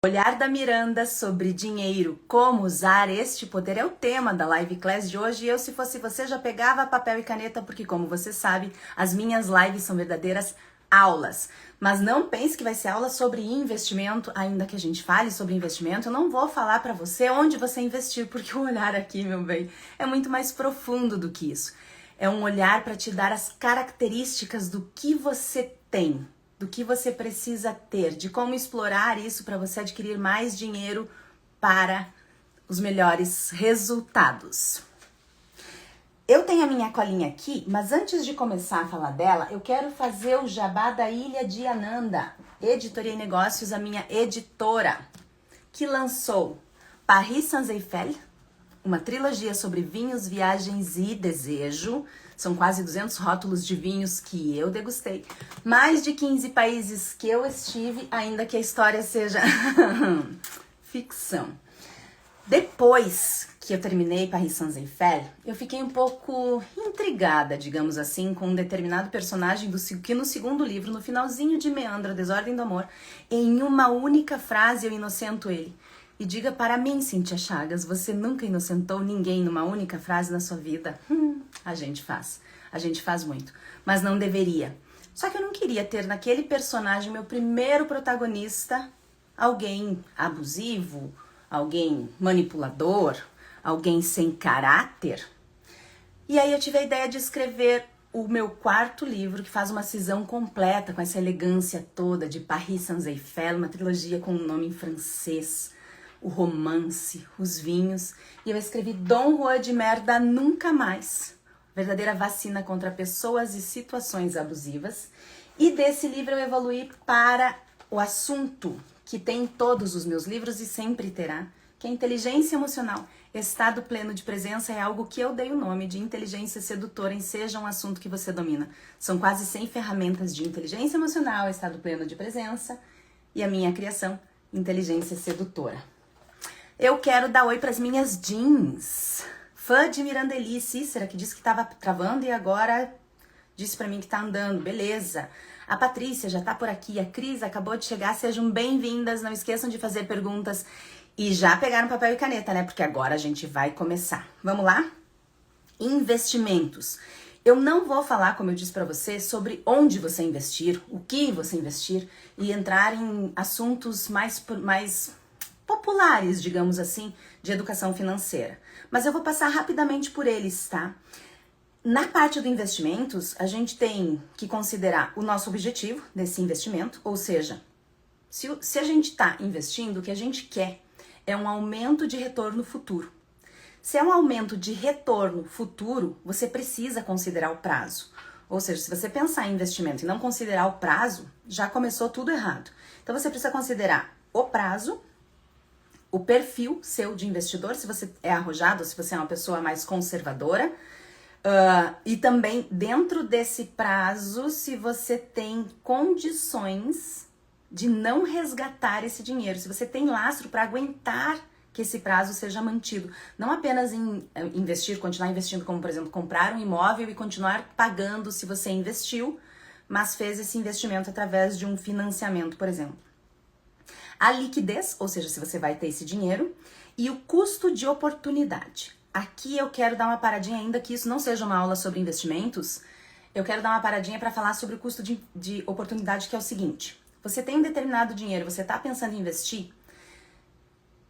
Olhar da Miranda sobre dinheiro, como usar este poder é o tema da live class de hoje. E eu, se fosse você, já pegava papel e caneta, porque como você sabe, as minhas lives são verdadeiras aulas. Mas não pense que vai ser aula sobre investimento, ainda que a gente fale sobre investimento. Eu não vou falar para você onde você investir, porque o olhar aqui, meu bem, é muito mais profundo do que isso. É um olhar para te dar as características do que você tem, do que você precisa ter, de como explorar isso para você adquirir mais dinheiro para os melhores resultados. Eu tenho a minha colinha aqui, mas antes de começar a falar dela, eu quero fazer o jabá da Ilha de Ananda, Editoria e Negócios, a minha editora, que lançou Paris Saint-Exupéry, uma trilogia sobre vinhos, viagens e desejo. São quase 200 rótulos de vinhos que eu degustei. Mais de 15 países que eu estive, ainda que a história seja ficção. Depois que eu terminei Paris Saint-Exupéry, eu fiquei um pouco intrigada, digamos assim, com um determinado personagem que no segundo livro, no finalzinho de Meandro, a Desordem do Amor, em uma única frase eu inocento ele. E diga para mim, Cíntia Chagas, você nunca inocentou ninguém numa única frase na sua vida? A gente faz muito, mas não deveria. Só que eu não queria ter naquele personagem, meu primeiro protagonista, alguém abusivo, alguém manipulador, alguém sem caráter. E aí eu tive a ideia de escrever o meu quarto livro, que faz uma cisão completa com essa elegância toda de Paris Saint-Exupéry, uma trilogia com um nome em francês, o romance, os vinhos. E eu escrevi Dom Juan de Merda Nunca Mais, verdadeira vacina contra pessoas e situações abusivas. E desse livro eu evoluí para o assunto que tem em todos os meus livros e sempre terá, que é inteligência emocional. Estado pleno de presença é algo que eu dei o nome de inteligência sedutora em seja um assunto que você domina. São quase 100 ferramentas de inteligência emocional, estado pleno de presença e a minha criação, inteligência sedutora. Eu quero dar oi para as minhas jeans. Fã de Mirandeli, Cícera, que disse que estava travando e agora disse para mim que tá andando. Beleza. A Patrícia já tá por aqui. A Cris acabou de chegar. Sejam bem-vindas. Não esqueçam de fazer perguntas. E já pegaram papel e caneta, né? Porque agora a gente vai começar. Vamos lá? Investimentos. Eu não vou falar, como eu disse para você, sobre onde você investir, o que você investir e entrar em assuntos mais populares, digamos assim, de educação financeira. Mas eu vou passar rapidamente por eles, tá? Na parte do investimentos, a gente tem que considerar o nosso objetivo desse investimento, ou seja, se a gente está investindo, o que a gente quer é um aumento de retorno futuro. Se é um aumento de retorno futuro, você precisa considerar o prazo. Ou seja, se você pensar em investimento e não considerar o prazo, já começou tudo errado. Então você precisa considerar o prazo, o perfil seu de investidor, se você é arrojado, se você é uma pessoa mais conservadora, e também dentro desse prazo, se você tem condições de não resgatar esse dinheiro, se você tem lastro para aguentar que esse prazo seja mantido. Não apenas em investir, continuar investindo, como por exemplo, comprar um imóvel e continuar pagando se você investiu, mas fez esse investimento através de um financiamento, por exemplo. A liquidez, ou seja, se você vai ter esse dinheiro, e o custo de oportunidade. Aqui eu quero dar uma paradinha, ainda que isso não seja uma aula sobre investimentos, eu quero dar uma paradinha para falar sobre o custo de oportunidade, que é o seguinte: você tem um determinado dinheiro, você está pensando em investir,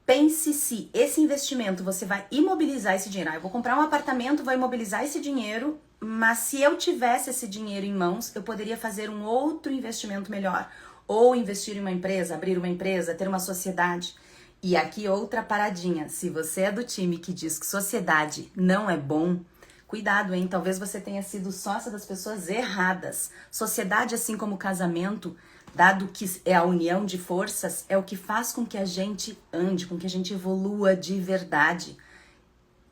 pense se esse investimento você vai imobilizar esse dinheiro. Eu vou comprar um apartamento, vou imobilizar esse dinheiro, mas se eu tivesse esse dinheiro em mãos, eu poderia fazer um outro investimento melhor. Ou investir em uma empresa, abrir uma empresa, ter uma sociedade. E aqui outra paradinha. Se você é do time que diz que sociedade não é bom, cuidado, hein? Talvez você tenha sido sócia das pessoas erradas. Sociedade, assim como casamento, dado que é a união de forças, é o que faz com que a gente ande, com que a gente evolua de verdade.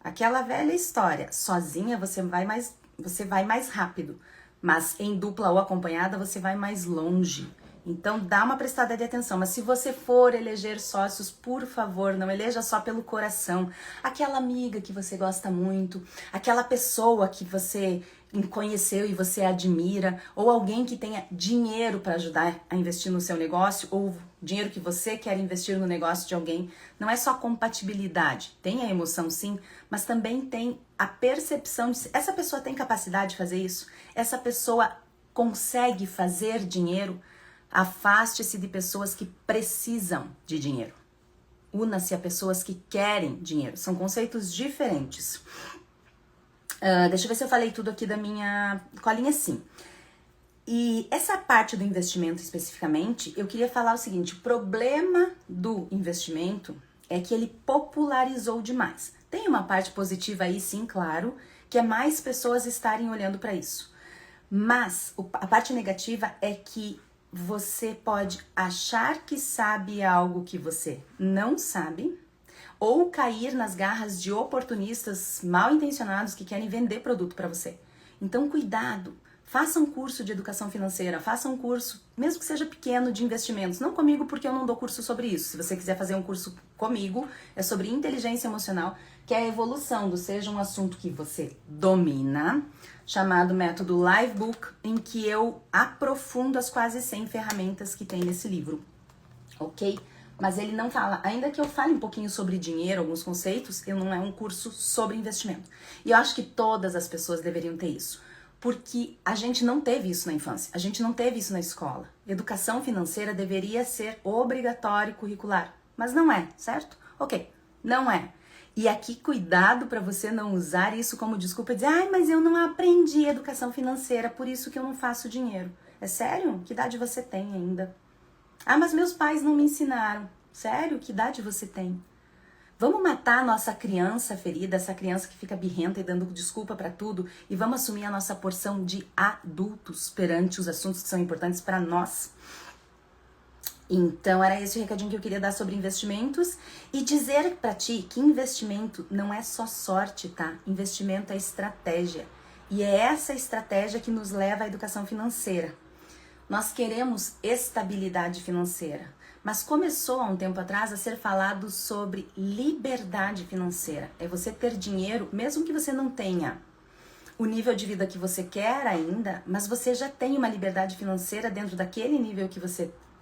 Aquela velha história, sozinha você vai mais rápido, mas em dupla ou acompanhada você vai mais longe. Então dá uma prestada de atenção, mas se você for eleger sócios, por favor, não eleja só pelo coração. Aquela amiga que você gosta muito, aquela pessoa que você conheceu e você admira, ou alguém que tenha dinheiro para ajudar a investir no seu negócio, ou o dinheiro que você quer investir no negócio de alguém, não é só compatibilidade. Tem a emoção sim, mas também tem a percepção de se essa pessoa tem capacidade de fazer isso, essa pessoa consegue fazer dinheiro. Afaste-se de pessoas que precisam de dinheiro. Una-se a pessoas que querem dinheiro. São conceitos diferentes. Deixa eu ver se eu falei tudo aqui da minha colinha, sim. E essa parte do investimento especificamente, eu queria falar o seguinte: o problema do investimento é que ele popularizou demais. Tem uma parte positiva aí, sim, claro, que é mais pessoas estarem olhando para isso. Mas a parte negativa é que você pode achar que sabe algo que você não sabe, ou cair nas garras de oportunistas mal intencionados que querem vender produto para você. Então, cuidado. Faça um curso de educação financeira, faça um curso, mesmo que seja pequeno, de investimentos. Não comigo, porque eu não dou curso sobre isso. Se você quiser fazer um curso comigo, é sobre inteligência emocional, que é a evolução do seja um assunto que você domina, chamado método Livebook, em que eu aprofundo as quase 100 ferramentas que tem nesse livro, ok? Mas ele não fala, ainda que eu fale um pouquinho sobre dinheiro, alguns conceitos, ele não é um curso sobre investimento. E eu acho que todas as pessoas deveriam ter isso. Porque a gente não teve isso na infância, a gente não teve isso na escola. Educação financeira deveria ser obrigatório e curricular, mas não é, certo? Ok, não é. E aqui, cuidado para você não usar isso como desculpa e dizer: ai, mas eu não aprendi educação financeira, por isso que eu não faço dinheiro. É sério? Que idade você tem ainda? Ah, mas meus pais não me ensinaram. Sério? Que idade você tem? Vamos matar a nossa criança ferida, essa criança que fica birrenta e dando desculpa para tudo, e vamos assumir a nossa porção de adultos perante os assuntos que são importantes para nós. Então, era esse o recadinho que eu queria dar sobre investimentos e dizer para ti que investimento não é só sorte, tá? Investimento é estratégia. E é essa estratégia que nos leva à educação financeira. Nós queremos estabilidade financeira. Mas começou há um tempo atrás a ser falado sobre liberdade financeira. É você ter dinheiro, mesmo que você não tenha o nível de vida que você quer ainda, mas você já tem uma liberdade financeira dentro daquele nível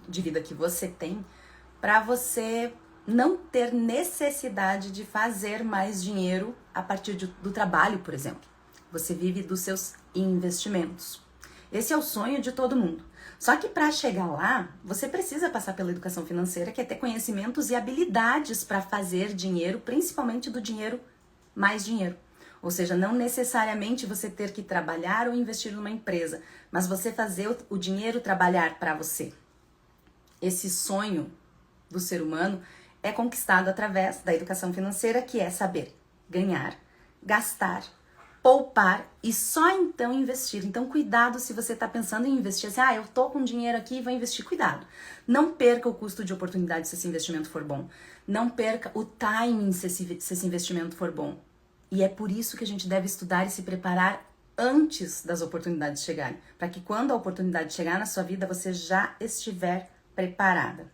de vida que você tem, para você não ter necessidade de fazer mais dinheiro a partir do trabalho, por exemplo. Você vive dos seus investimentos. Esse é o sonho de todo mundo. Só que para chegar lá, você precisa passar pela educação financeira, que é ter conhecimentos e habilidades para fazer dinheiro, principalmente do dinheiro mais dinheiro. Ou seja, não necessariamente você ter que trabalhar ou investir numa empresa, mas você fazer o dinheiro trabalhar para você. Esse sonho do ser humano é conquistado através da educação financeira, que é saber ganhar, gastar, poupar e só então investir. Então, cuidado se você está pensando em investir assim: eu tô com dinheiro aqui e vou investir. Cuidado. Não perca o custo de oportunidade se esse investimento for bom. Não perca o timing se esse investimento for bom. E é por isso que a gente deve estudar e se preparar antes das oportunidades chegarem, para que quando a oportunidade chegar na sua vida, você já estiver preparada.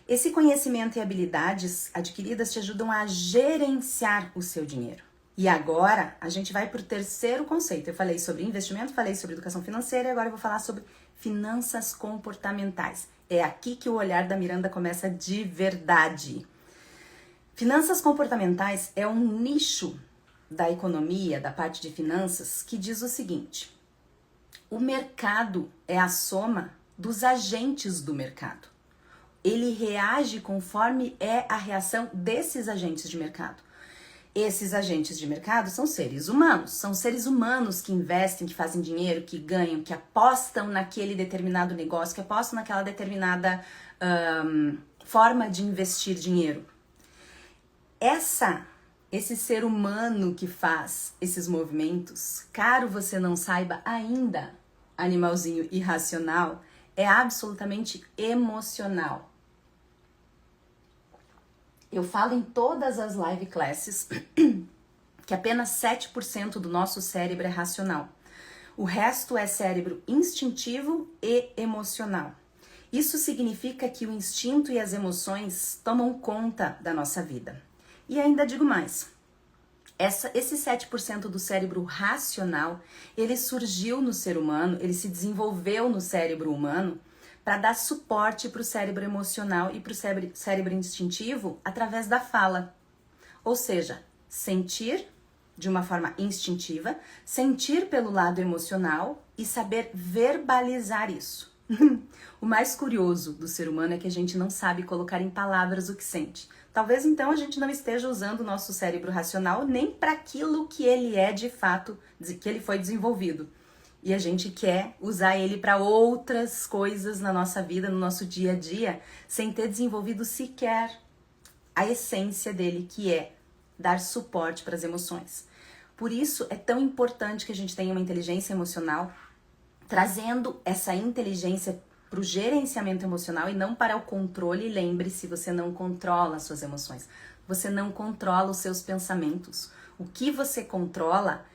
Esse conhecimento e habilidades adquiridas te ajudam a gerenciar o seu dinheiro. E agora a gente vai para o terceiro conceito. Eu falei sobre investimento, falei sobre educação financeira e agora eu vou falar sobre finanças comportamentais. É aqui que o olhar da Miranda começa de verdade. Finanças comportamentais é um nicho da economia, da parte de finanças, que diz o seguinte: o mercado é a soma dos agentes do mercado. Ele reage conforme é a reação desses agentes de mercado. Esses agentes de mercado são seres humanos que investem, que fazem dinheiro, que ganham, que apostam naquele determinado negócio, que apostam naquela determinada forma de investir dinheiro. Esse ser humano que faz esses movimentos, caro você não saiba ainda, animalzinho irracional, é absolutamente emocional. Eu falo em todas as live classes que apenas 7% do nosso cérebro é racional. O resto é cérebro instintivo e emocional. Isso significa que o instinto e as emoções tomam conta da nossa vida. E ainda digo mais, esse 7% do cérebro racional, ele surgiu no ser humano, ele se desenvolveu no cérebro humano para dar suporte para o cérebro emocional e para o cérebro instintivo através da fala. Ou seja, sentir de uma forma instintiva, sentir pelo lado emocional e saber verbalizar isso. O mais curioso do ser humano é que a gente não sabe colocar em palavras o que sente. Talvez então a gente não esteja usando o nosso cérebro racional nem para aquilo que ele é de fato, que ele foi desenvolvido. E a gente quer usar ele para outras coisas na nossa vida, no nosso dia a dia, sem ter desenvolvido sequer a essência dele, que é dar suporte para as emoções. Por isso é tão importante que a gente tenha uma inteligência emocional, trazendo essa inteligência para o gerenciamento emocional e não para o controle. Lembre-se, você não controla as suas emoções, você não controla os seus pensamentos. O que você controla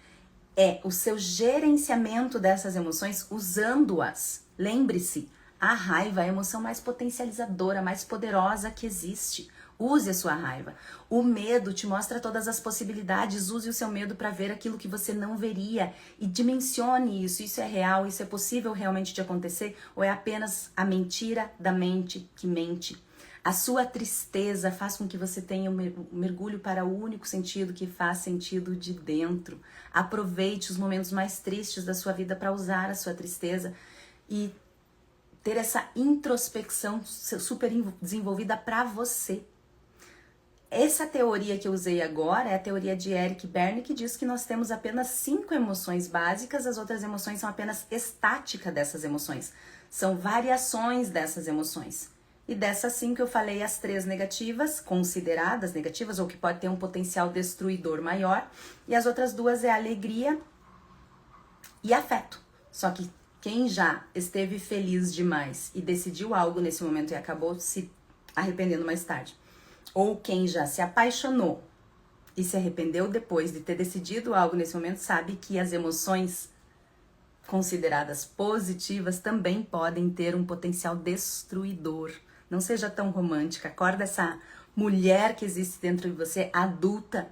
é o seu gerenciamento dessas emoções usando-as. Lembre-se, a raiva é a emoção mais potencializadora, mais poderosa que existe. Use a sua raiva. O medo te mostra todas as possibilidades. Use o seu medo para ver aquilo que você não veria e dimensione isso. Isso é real? Isso é possível realmente de acontecer? Ou é apenas a mentira da mente que mente? A sua tristeza faz com que você tenha um mergulho para o único sentido que faz sentido de dentro. Aproveite os momentos mais tristes da sua vida para usar a sua tristeza e ter essa introspecção super desenvolvida para você. Essa teoria que eu usei agora é a teoria de Eric Berne, que diz que nós temos apenas 5 emoções básicas, as outras emoções são apenas estática dessas emoções. São variações dessas emoções. E dessas 5 eu falei as 3 negativas, consideradas negativas, ou que pode ter um potencial destruidor maior. E as outras 2 é alegria e afeto. Só que quem já esteve feliz demais e decidiu algo nesse momento e acabou se arrependendo mais tarde, ou quem já se apaixonou e se arrependeu depois de ter decidido algo nesse momento, sabe que as emoções consideradas positivas também podem ter um potencial destruidor. Não seja tão romântica, acorda essa mulher que existe dentro de você, adulta,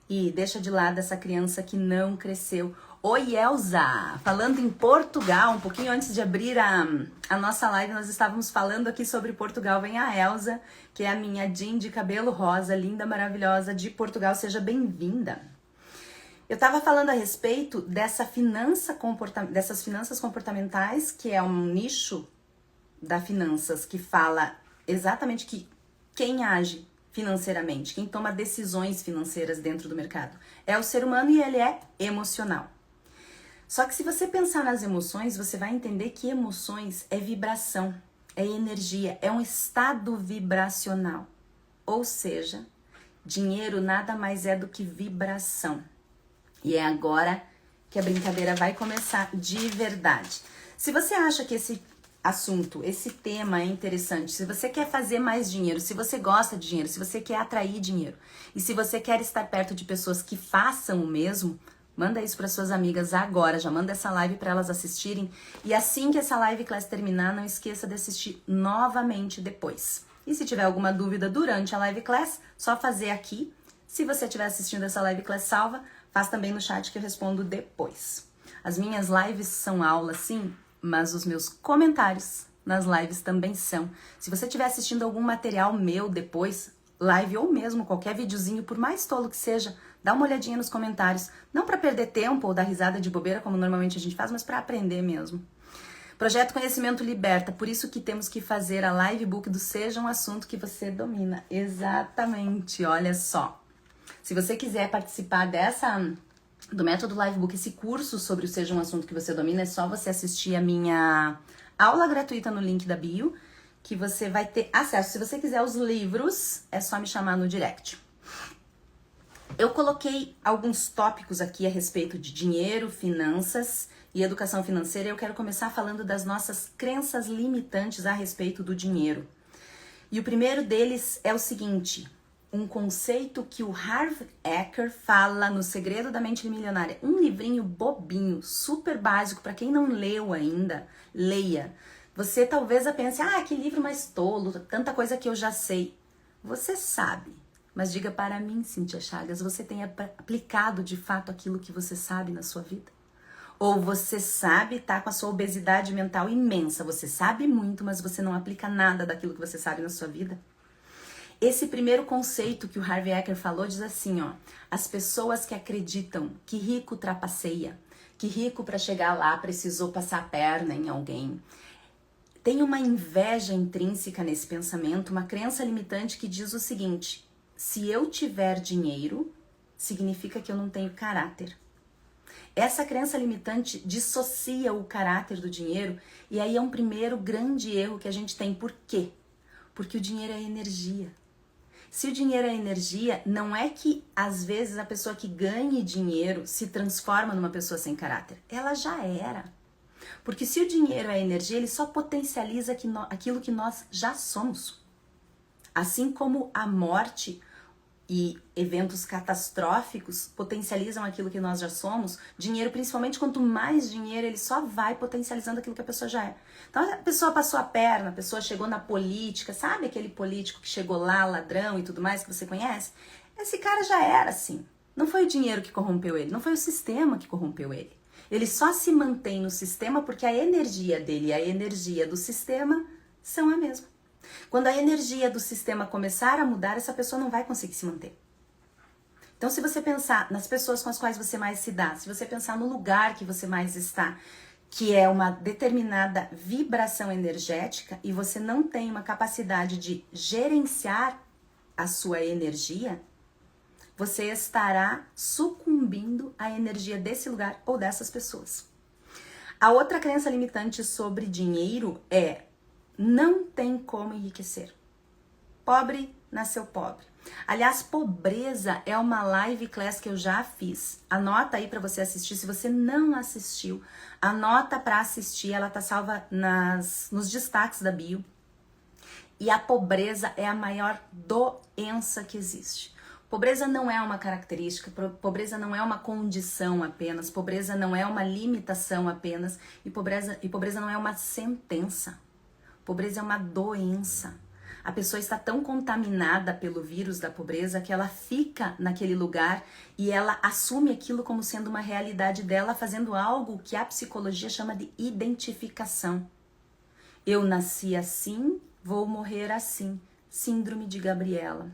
e deixa de lado essa criança que não cresceu. Oi, Elza! Falando em Portugal, um pouquinho antes de abrir a nossa live, nós estávamos falando aqui sobre Portugal. Vem a Elza, que é a minha Jean de cabelo rosa, linda, maravilhosa, de Portugal. Seja bem-vinda! Eu estava falando a respeito dessas finanças comportamentais, que é um nicho da finanças que fala exatamente que quem age financeiramente, quem toma decisões financeiras dentro do mercado, é o ser humano e ele é emocional. Só que se você pensar nas emoções, você vai entender que emoções é vibração, é energia, é um estado vibracional. Ou seja, dinheiro nada mais é do que vibração. E é agora que a brincadeira vai começar de verdade. Se você acha que esse assunto, esse tema é interessante, se você quer fazer mais dinheiro, se você gosta de dinheiro, se você quer atrair dinheiro e se você quer estar perto de pessoas que façam o mesmo, manda isso para suas amigas agora, já manda essa live para elas assistirem e assim que essa live class terminar, não esqueça de assistir novamente depois. E se tiver alguma dúvida durante a live class, só fazer aqui. Se você estiver assistindo essa live class salva, faz também no chat que eu respondo depois. As minhas lives são aulas, sim, mas os meus comentários nas lives também são. Se você estiver assistindo algum material meu depois, live ou mesmo qualquer videozinho, por mais tolo que seja, dá uma olhadinha nos comentários. Não para perder tempo ou dar risada de bobeira, como normalmente a gente faz, mas para aprender mesmo. Projeto Conhecimento Liberta, por isso que temos que fazer a live book do Seja um Assunto que Você Domina. Exatamente, olha só. Se você quiser participar do método Livebook, esse curso sobre o Seja um Assunto que Você Domina, é só você assistir a minha aula gratuita no link da bio, que você vai ter acesso. Se você quiser os livros, é só me chamar no direct. Eu coloquei alguns tópicos aqui a respeito de dinheiro, finanças e educação financeira. Eu quero começar falando das nossas crenças limitantes a respeito do dinheiro. E o primeiro deles é o seguinte: um conceito que o Harv Eker fala no Segredo da Mente Milionária. Um livrinho bobinho, super básico, para quem não leu ainda, leia. Você talvez pense, que livro mais tolo, tanta coisa que eu já sei. Você sabe, mas diga para mim, Cíntia Chagas, você tem aplicado de fato aquilo que você sabe na sua vida? Ou você sabe, tá com a sua obesidade mental imensa, você sabe muito, mas você não aplica nada daquilo que você sabe na sua vida? Esse primeiro conceito que o Harvey Eker falou diz assim, ó: as pessoas que acreditam que rico trapaceia, que rico para chegar lá precisou passar a perna em alguém, tem uma inveja intrínseca nesse pensamento, uma crença limitante que diz o seguinte: se eu tiver dinheiro, significa que eu não tenho caráter. Essa crença limitante dissocia o caráter do dinheiro, e aí é um primeiro grande erro que a gente tem. Por quê? Porque o dinheiro é energia. Se o dinheiro é energia, não é que às vezes a pessoa que ganhe dinheiro se transforma numa pessoa sem caráter. Ela já era. Porque se o dinheiro é energia, ele só potencializa aquilo que nós já somos. Assim como a morte e eventos catastróficos potencializam aquilo que nós já somos, dinheiro, principalmente quanto mais dinheiro, ele só vai potencializando aquilo que a pessoa já é. Então a pessoa passou a perna, a pessoa chegou na política, sabe aquele político que chegou lá, ladrão e tudo mais, que você conhece? Esse cara já era assim. Não foi o dinheiro que corrompeu ele, não foi o sistema que corrompeu ele. Ele só se mantém no sistema porque a energia dele e a energia do sistema são a mesma. Quando a energia do sistema começar a mudar, essa pessoa não vai conseguir se manter. Então, se você pensar nas pessoas com as quais você mais se dá, se você pensar no lugar que você mais está, que é uma determinada vibração energética, e você não tem uma capacidade de gerenciar a sua energia, você estará sucumbindo à energia desse lugar ou dessas pessoas. A outra crença limitante sobre dinheiro é: não tem como enriquecer. Pobre nasceu pobre. Aliás, pobreza é uma live class que eu já fiz. Anota aí para você assistir. Se você não assistiu, anota para assistir. Ela tá salva nos destaques da bio. E a pobreza é a maior doença que existe. Pobreza não é uma característica, pobreza não é uma condição apenas, pobreza não é uma limitação apenas, e pobreza não é uma sentença. Pobreza é uma doença. A pessoa está tão contaminada pelo vírus da pobreza que ela fica naquele lugar e ela assume aquilo como sendo uma realidade dela, fazendo algo que a psicologia chama de identificação. Eu nasci assim, vou morrer assim. Síndrome de Gabriela.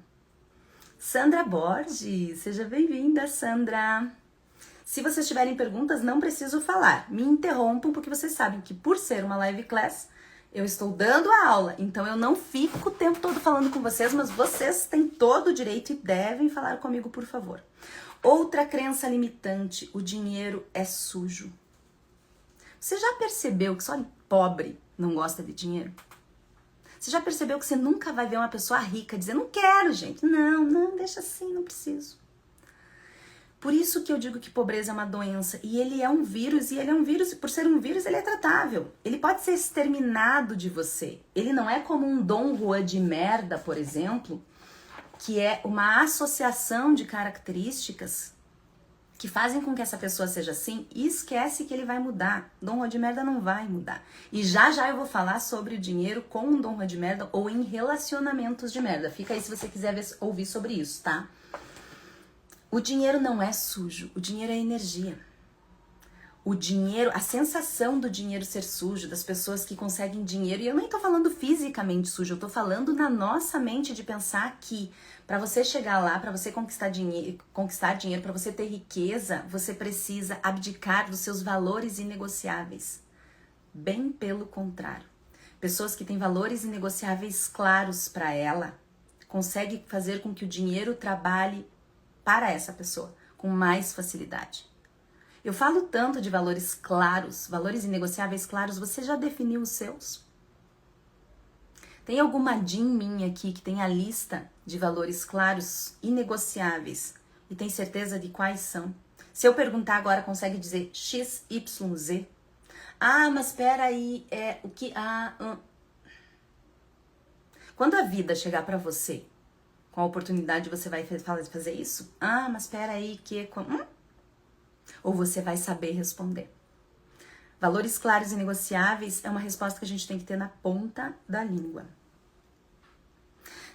Sandra Borges, seja bem-vinda, Sandra. Se vocês tiverem perguntas, não preciso falar. Me interrompam, porque vocês sabem que por ser uma live class, eu estou dando a aula, então eu não fico o tempo todo falando com vocês, mas vocês têm todo o direito e devem falar comigo, por favor. Outra crença limitante: o dinheiro é sujo. Você já percebeu que só pobre não gosta de dinheiro? Você já percebeu que você nunca vai ver uma pessoa rica dizer: não quero, gente, não, deixa assim, não preciso. Por isso que eu digo que pobreza é uma doença, e ele é um vírus, por ser um vírus, ele é tratável. Ele pode ser exterminado de você. Ele não é como um Dom Juan de merda, por exemplo, que é uma associação de características que fazem com que essa pessoa seja assim, e esquece que ele vai mudar. Dom Juan de merda não vai mudar. E já eu vou falar sobre o dinheiro com um Dom Juan de merda ou em relacionamentos de merda. Fica aí se você quiser ouvir sobre isso, tá? O dinheiro não é sujo, o dinheiro é energia. O dinheiro, a sensação do dinheiro ser sujo, das pessoas que conseguem dinheiro, e eu nem tô falando fisicamente sujo, eu tô falando na nossa mente de pensar que para você chegar lá, para você conquistar dinheiro, para você ter riqueza, você precisa abdicar dos seus valores inegociáveis. Bem pelo contrário. Pessoas que têm valores inegociáveis claros para ela, conseguem fazer com que o dinheiro trabalhe para essa pessoa com mais facilidade. Eu falo tanto de valores claros, valores inegociáveis claros, você já definiu os seus? Tem alguma Jin minha aqui que tem a lista de valores claros, inegociáveis, e tem certeza de quais são? Se eu perguntar agora, consegue dizer X, Y, Z? Ah, mas espera aí, é o que... Quando a vida chegar para você, com a oportunidade, você vai fazer isso? Ah, mas espera aí, que... Ou você vai saber responder? Valores claros e negociáveis é uma resposta que a gente tem que ter na ponta da língua.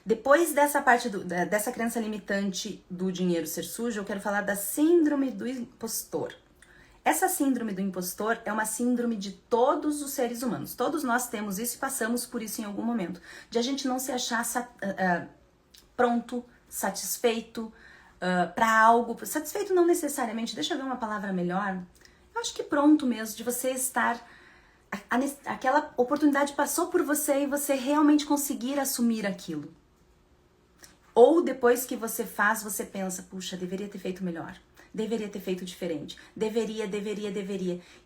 Depois dessa parte dessa crença limitante do dinheiro ser sujo, eu quero falar da síndrome do impostor. Essa síndrome do impostor é uma síndrome de todos os seres humanos. Todos nós temos isso e passamos por isso em algum momento. De a gente não se achar pronto, satisfeito para algo. Satisfeito não necessariamente, deixa eu ver uma palavra melhor. Eu acho que pronto mesmo, de você estar... Aquela oportunidade passou por você e você realmente conseguir assumir aquilo. Ou depois que você faz, você pensa, puxa, deveria ter feito melhor. Deveria ter feito diferente. Deveria.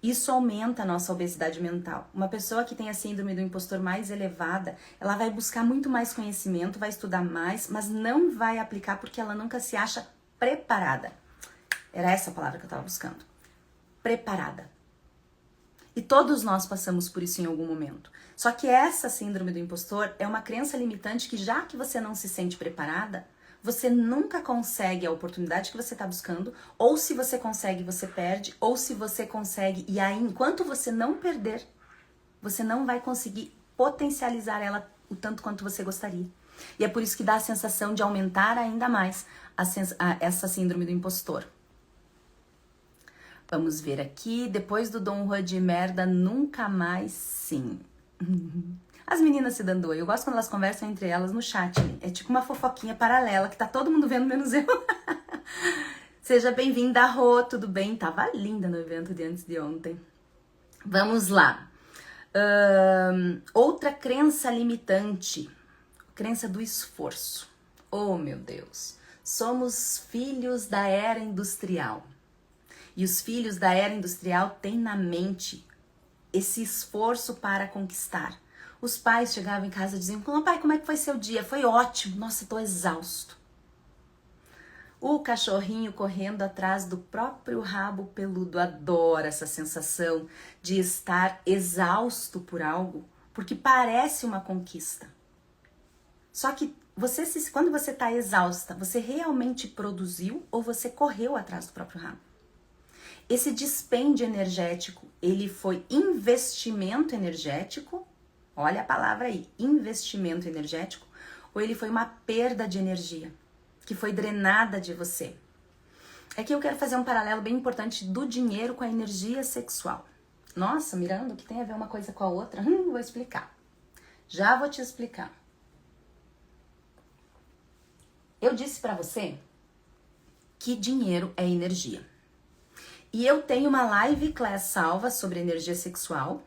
Isso aumenta a nossa obesidade mental. Uma pessoa que tem a síndrome do impostor mais elevada, ela vai buscar muito mais conhecimento, vai estudar mais, mas não vai aplicar porque ela nunca se acha preparada. Era essa a palavra que eu estava buscando. Preparada. E todos nós passamos por isso em algum momento. Só que essa síndrome do impostor é uma crença limitante que, já que você não se sente preparada, você nunca consegue a oportunidade que você está buscando, ou se você consegue, você perde, ou se você consegue, e aí, enquanto você não perder, você não vai conseguir potencializar ela o tanto quanto você gostaria. E é por isso que dá a sensação de aumentar ainda mais essa síndrome do impostor. Vamos ver aqui, depois do Dom Juan de merda, nunca mais sim. As meninas se dando oi, eu gosto quando elas conversam entre elas no chat. É tipo uma fofoquinha paralela, que tá todo mundo vendo, menos eu. Seja bem-vinda, Rô, tudo bem? Tava linda no evento de antes de ontem. Vamos lá. Outra crença limitante, crença do esforço. Oh, meu Deus. Somos filhos da era industrial. E os filhos da era industrial têm na mente esse esforço para conquistar. Os pais chegavam em casa e diziam, pai, como é que foi seu dia? Foi ótimo, nossa, tô exausto. O cachorrinho correndo atrás do próprio rabo peludo adora essa sensação de estar exausto por algo, porque parece uma conquista. Só que quando você está exausta, você realmente produziu ou você correu atrás do próprio rabo? Esse dispêndio energético, ele foi investimento energético, olha a palavra aí, investimento energético, ou ele foi uma perda de energia, que foi drenada de você? Aqui eu quero fazer um paralelo bem importante do dinheiro com a energia sexual. Nossa, Miranda, o que tem a ver uma coisa com a outra? Vou explicar. Já vou te explicar. Eu disse pra você que dinheiro é energia. E eu tenho uma live class salva sobre energia sexual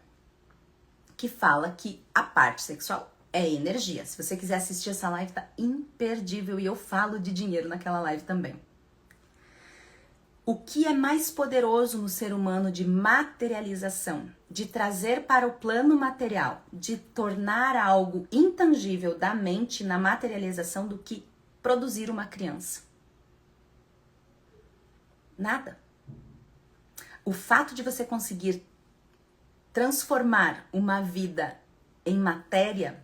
que fala que a parte sexual é energia. Se você quiser assistir essa live, tá imperdível e eu falo de dinheiro naquela live também. O que é mais poderoso no ser humano de materialização, de trazer para o plano material, de tornar algo intangível da mente na materialização do que produzir uma criança? Nada. O fato de você conseguir transformar uma vida em matéria,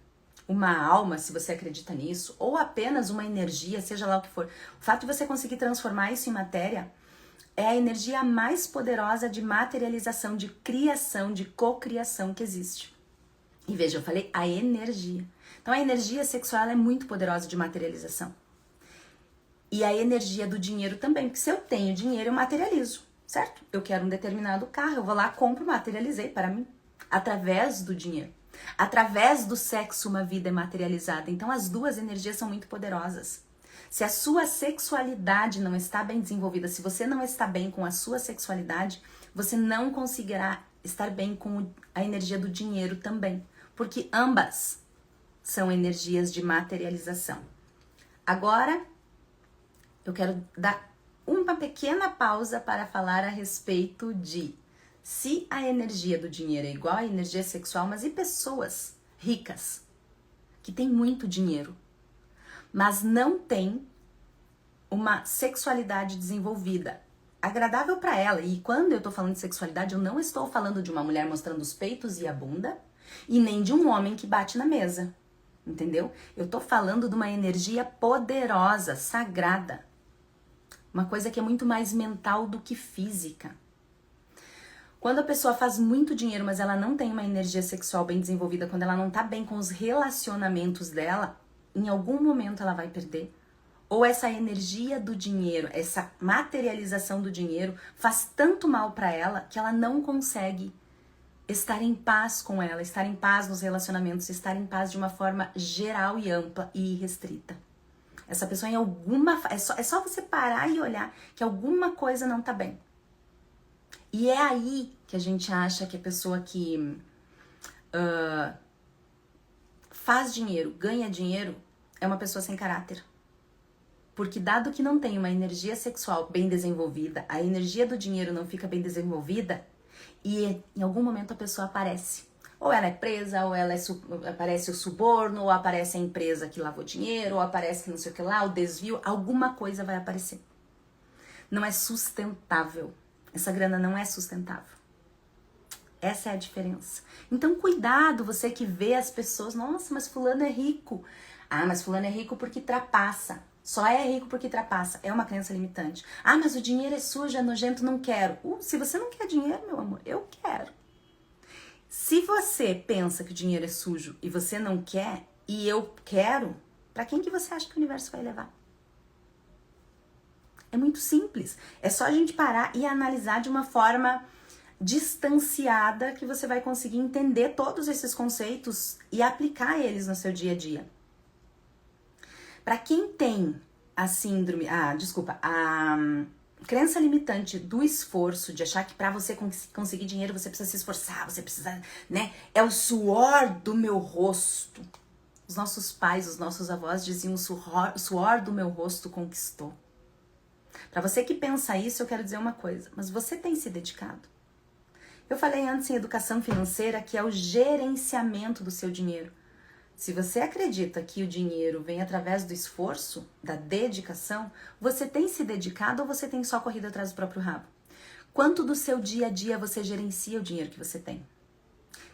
uma alma, se você acredita nisso, ou apenas uma energia, seja lá o que for, o fato de você conseguir transformar isso em matéria é a energia mais poderosa de materialização, de criação, de cocriação que existe. E veja, eu falei a energia. Então a energia sexual é muito poderosa de materialização. E a energia do dinheiro também, porque se eu tenho dinheiro, eu materializo. Certo? Eu quero um determinado carro, eu vou lá, compro, materializei para mim. Através do dinheiro. Através do sexo, uma vida é materializada. Então, as duas energias são muito poderosas. Se a sua sexualidade não está bem desenvolvida, se você não está bem com a sua sexualidade, você não conseguirá estar bem com a energia do dinheiro também. Porque ambas são energias de materialização. Agora, eu quero dar uma pequena pausa para falar a respeito de se a energia do dinheiro é igual à energia sexual, mas e pessoas ricas que têm muito dinheiro, mas não têm uma sexualidade desenvolvida, agradável para ela? E quando eu tô falando de sexualidade, eu não estou falando de uma mulher mostrando os peitos e a bunda e nem de um homem que bate na mesa, entendeu? Eu tô falando de uma energia poderosa, sagrada. Uma coisa que é muito mais mental do que física. Quando a pessoa faz muito dinheiro, mas ela não tem uma energia sexual bem desenvolvida, quando ela não tá bem com os relacionamentos dela, em algum momento ela vai perder. Ou essa energia do dinheiro, essa materialização do dinheiro faz tanto mal para ela que ela não consegue estar em paz com ela, estar em paz nos relacionamentos, estar em paz de uma forma geral e ampla e irrestrita. Essa pessoa é só você parar e olhar que alguma coisa não tá bem. E é aí que a gente acha que a pessoa que faz dinheiro, ganha dinheiro, é uma pessoa sem caráter. Porque dado que não tem uma energia sexual bem desenvolvida, a energia do dinheiro não fica bem desenvolvida, e em algum momento a pessoa aparece. Ou ela é presa, ou aparece o suborno, ou aparece a empresa que lavou dinheiro, ou aparece não sei o que lá, o desvio, alguma coisa vai aparecer. Não é sustentável. Essa grana não é sustentável. Essa é a diferença. Então cuidado, você que vê as pessoas, nossa, mas fulano é rico. Ah, mas fulano é rico porque trapaça. Só é rico porque trapaça. É uma crença limitante. Ah, mas o dinheiro é sujo, é nojento, não quero. Se você não quer dinheiro, meu amor, eu quero. Se você pensa que o dinheiro é sujo e você não quer, e eu quero, pra quem que você acha que o universo vai levar? É muito simples. É só a gente parar e analisar de uma forma distanciada que você vai conseguir entender todos esses conceitos e aplicar eles no seu dia a dia. Para quem tem a síndrome, a crença limitante do esforço, de achar que para você conseguir dinheiro você precisa se esforçar, você precisa, né? É o suor do meu rosto. Os nossos pais, os nossos avós diziam o suor do meu rosto conquistou. Para você que pensa isso, eu quero dizer uma coisa, mas você tem se dedicado? Eu falei antes em educação financeira que é o gerenciamento do seu dinheiro. Se você acredita que o dinheiro vem através do esforço, da dedicação, você tem se dedicado ou você tem só corrido atrás do próprio rabo? Quanto do seu dia a dia você gerencia o dinheiro que você tem?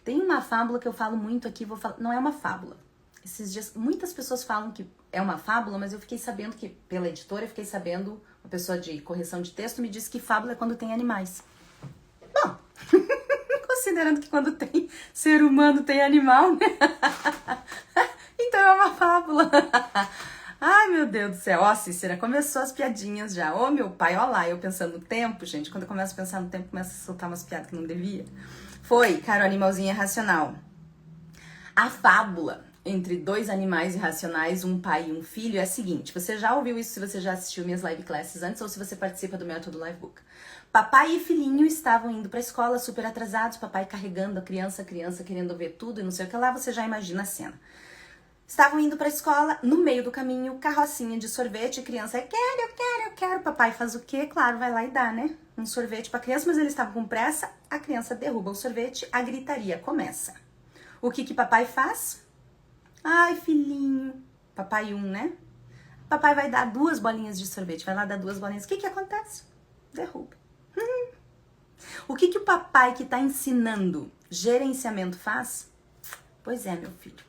Tem uma fábula que eu falo muito aqui, não é uma fábula. Esses dias, muitas pessoas falam que é uma fábula, mas eu fiquei sabendo que, pela editora, uma pessoa de correção de texto me disse que fábula é quando tem animais. Bom, considerando que quando tem ser humano tem animal, né? Então é uma fábula. Ai, meu Deus do céu. Ó, Cícera, começou as piadinhas já. Ô, meu pai, ó lá, eu pensando no tempo, gente. Quando eu começo a pensar no tempo, começo a soltar umas piadas que não devia. Foi, cara, o animalzinho irracional. A fábula entre dois animais irracionais, um pai e um filho, é a seguinte. Você já ouviu isso se você já assistiu minhas live classes antes ou se você participa do método Livebook. Papai e filhinho estavam indo pra escola super atrasados, papai carregando a criança querendo ver tudo e não sei o que lá, você já imagina a cena. Estavam indo pra escola, no meio do caminho, carrocinha de sorvete, criança, eu quero. Papai faz o quê? Claro, vai lá e dá, né? Um sorvete pra criança, mas ele estava com pressa, a criança derruba o sorvete, a gritaria começa. O que papai faz? Ai, filhinho, papai né? Papai vai dar 2 bolinhas de sorvete, vai lá dar 2 bolinhas. O que acontece? Derruba. O que o papai que tá ensinando gerenciamento faz? Pois é, meu filho.